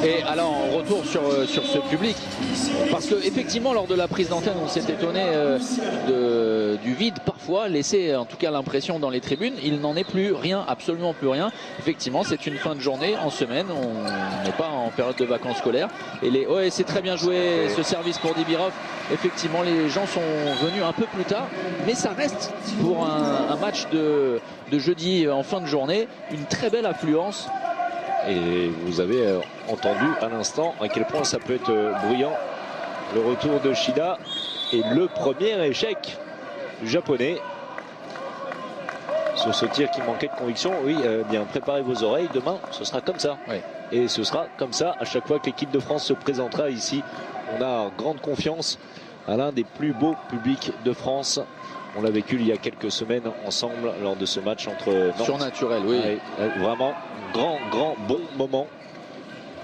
Et alors on retourne sur ce public, parce que effectivement lors de la prise d'antenne on s'est étonné du vide parfois laissé, en tout cas l'impression dans les tribunes. Il n'en est plus rien, absolument plus rien. Effectivement c'est une fin de journée en semaine, on n'est pas en période de vacances scolaires et ouais, c'est très bien joué ce service pour Dibirov. Effectivement les gens sont venus un peu plus tard, mais ça reste pour un match de jeudi en fin de journée une très belle affluence. Et vous avez entendu à l'instant à quel point ça peut être bruyant. Le retour de Shida et le premier échec du japonais sur ce tir qui manquait de conviction. Oui, bien préparez vos oreilles, demain ce sera comme ça. Oui. Et ce sera comme ça à chaque fois que l'équipe de France se présentera ici. On a grande confiance à l'un des plus beaux publics de France. On l'a vécu il y a quelques semaines ensemble lors de ce match entre Nantes. Surnaturel, oui. Vraiment grand bon moment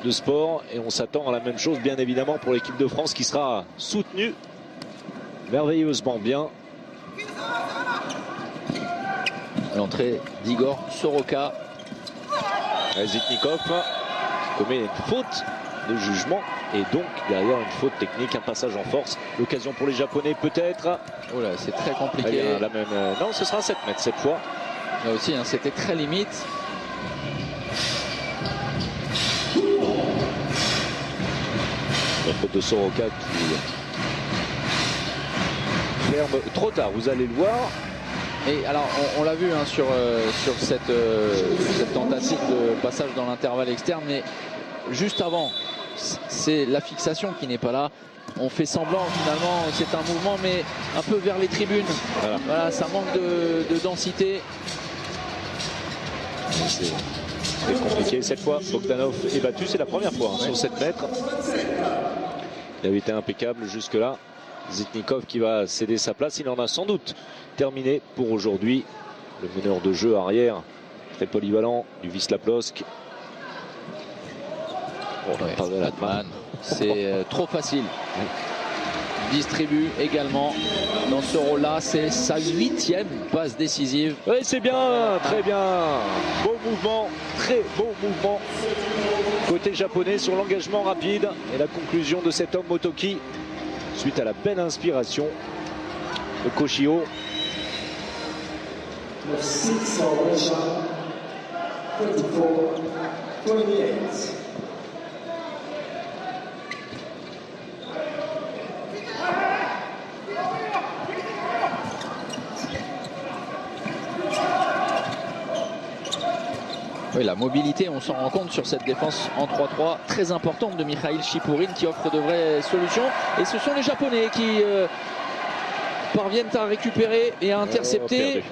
de sport, et on s'attend à la même chose bien évidemment pour l'équipe de France qui sera soutenue merveilleusement bien. L'entrée d'Igor Soroka. Zitnikov commet une faute de jugement et donc derrière une faute technique, un passage en force. L'occasion pour les Japonais peut-être. Oh là, c'est très compliqué. La même, non, ce sera 7 mètres cette fois. Là aussi, hein, c'était très limite. La faute de Soroka qui ferme trop tard, vous allez le voir. Et alors on l'a vu hein, sur cette tentative de passage dans l'intervalle externe, mais juste avant c'est la fixation qui n'est pas là. On fait semblant finalement, c'est un mouvement mais un peu vers les tribunes. Voilà, ça manque de densité. C'est compliqué cette fois. Bogdanov est battu, c'est la première fois hein, sur 7 mètres. Il avait été impeccable jusque là. Zitnikov qui va céder sa place, il en a sans doute terminé pour aujourd'hui. Le meneur de jeu arrière très polyvalent du Wisla Plock. C'est trop facile. Distribue également dans ce rôle-là. C'est sa 8e passe décisive. Oui, c'est bien, très bien. Beau mouvement, très beau mouvement. Côté japonais sur l'engagement rapide et la conclusion de cet homme Motoki suite à la belle inspiration de Koshio. Oui, la mobilité, on s'en rend compte sur cette défense en 3-3 très importante de Mikhail Chipourine qui offre de vraies solutions. Et ce sont les Japonais qui parviennent à récupérer et à intercepter.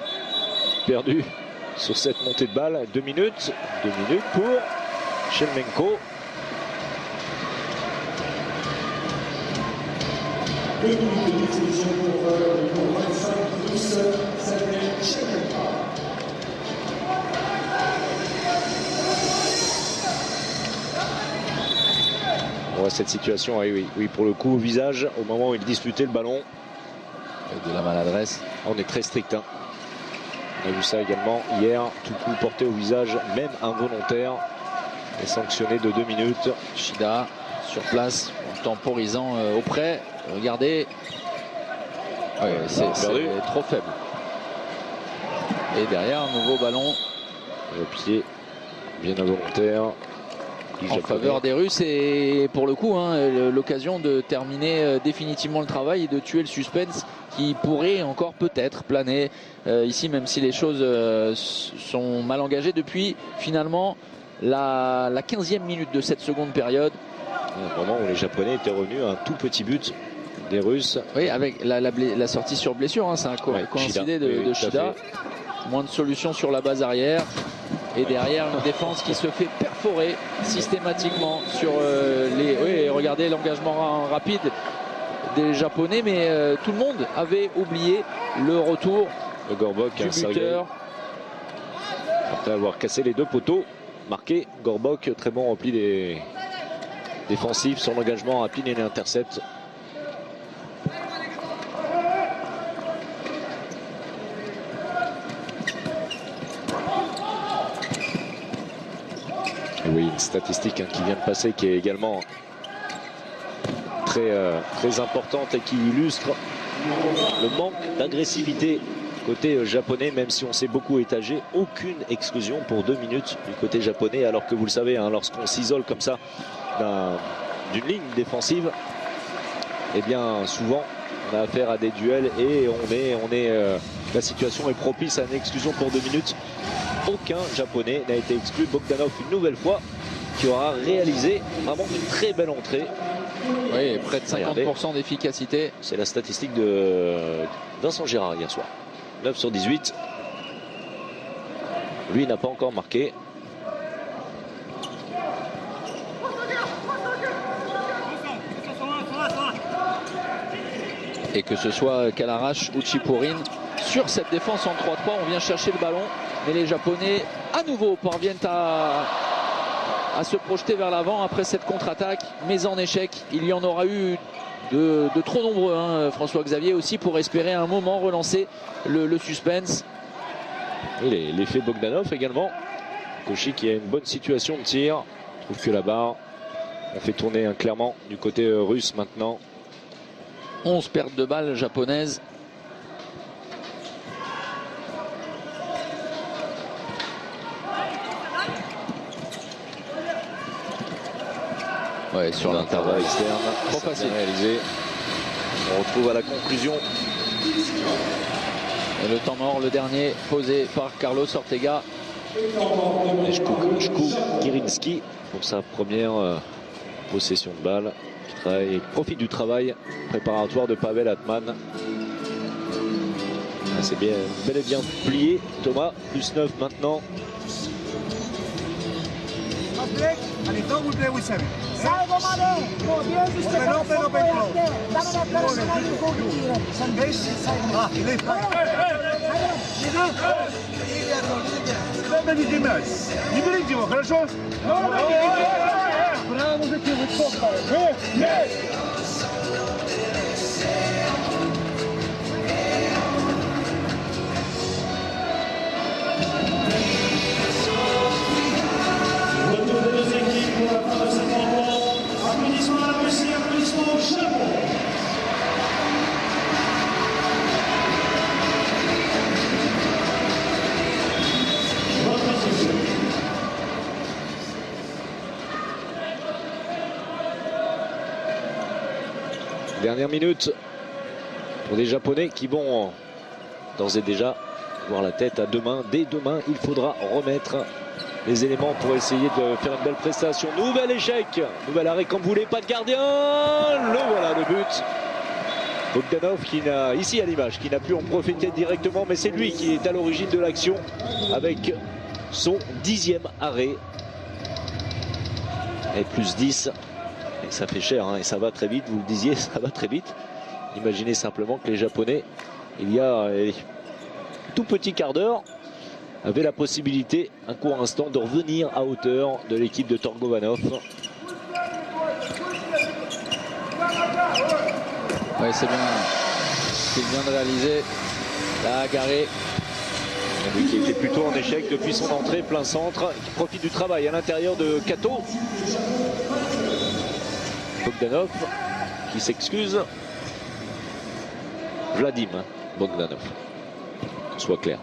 Perdu sur cette montée de balle. 2 minutes. 2 minutes pour Shevchenko. On voit cette situation, oui, pour le coup au visage au moment où il disputait le ballon. Avec de la maladresse. On est très strict. Hein. On a vu ça également hier. Tout coup porté au visage, même involontaire, est sanctionné de 2 minutes. Shida sur place, en temporisant auprès. Regardez. Ouais, c'est trop faible. Et derrière, un nouveau ballon. Au pied bien involontaire. En faveur des Russes et pour le coup l'occasion de terminer définitivement le travail et de tuer le suspense qui pourrait encore peut-être planer ici, même si les choses sont mal engagées depuis finalement la 15e minute de cette seconde période. Un moment où les Japonais étaient revenus à un tout petit but des Russes. Oui, avec la sortie sur blessure, ça a coïncidé de Shida. Moins de solutions sur la base arrière. Et derrière, une défense qui se fait perforer systématiquement sur les... Oui, regardez l'engagement rapide des Japonais, mais tout le monde avait oublié le retour de Gorbok, du buteur. Après avoir cassé les deux poteaux, marqué, Gorbok, très bon repli des défensifs, son engagement rapide et l'intercepte. Oui, une statistique qui vient de passer qui est également très importante et qui illustre le manque d'agressivité côté japonais, même si on s'est beaucoup étagé. Aucune exclusion pour 2 minutes du côté japonais, alors que vous le savez, lorsqu'on s'isole comme ça d'une ligne défensive, eh bien souvent on a affaire à des duels et la situation est propice à une exclusion pour 2 minutes. Aucun japonais n'a été exclu. Bogdanov une nouvelle fois qui aura réalisé vraiment une très belle entrée. Oui, près de 50% d'efficacité. C'est la statistique de Vincent Gérard hier soir. 9 sur 18. Lui n'a pas encore marqué. Et que ce soit Kalarash ou Chipourine sur cette défense en 3-3, on vient chercher le ballon, mais les Japonais à nouveau parviennent à se projeter vers l'avant après cette contre-attaque, mais en échec. Il y en aura eu de trop nombreux, François-Xavier, aussi, pour espérer à un moment relancer le suspense. Et l'effet Bogdanov également. Koshi qui a une bonne situation de tir. Je trouve que la barre, on fait tourner clairement du côté russe maintenant. 11 pertes de balles japonaises. Ouais, sur l'intervalle externe, trop facile réalisé. On retrouve à la conclusion. Et le temps mort, le dernier, posé par Carlos Ortega. Shkou Kirinski pour sa première possession de balle. Il profite du travail préparatoire de Pavel Atman. C'est bien, bel et bien plié. Thomas, plus 9 maintenant. And if not, we play with 7. Salvo Mane, no, bien visto Open, open, open, close. dame la claridad y gol tiro. Не видите мяч. Не берите его, хорошо? Браво, мужики, вы топовые. Retour des deux équipes pour la fin de cette rencontre. Applaudissements à la Russie, applaudissements au Japon. Dernière minute pour les Japonais qui vont d'ores et déjà voir la tête à demain. Dès demain, il faudra remettre les éléments pour essayer de faire une belle prestation. Nouvel échec, nouvel arrêt comme vous voulez, pas de gardien. Le voilà, le but. Bogdanov qui n'a, ici à l'image, qui n'a pu en profiter directement, mais c'est lui qui est à l'origine de l'action avec son 10e arrêt. Et plus 10. Et ça fait cher, et ça va très vite, vous le disiez, ça va très vite. Imaginez simplement que les Japonais, il y a tout petit quart d'heure, avaient la possibilité, un court instant, de revenir à hauteur de l'équipe de Torgovanov. Oui, c'est bien ce qu'il vient de réaliser. Là, Agaré. Lui qui était plutôt en échec depuis son entrée plein centre, qui profite du travail à l'intérieur de Kato. Bogdanov qui s'excuse. Vladim Bogdanov, qu'on soit clair.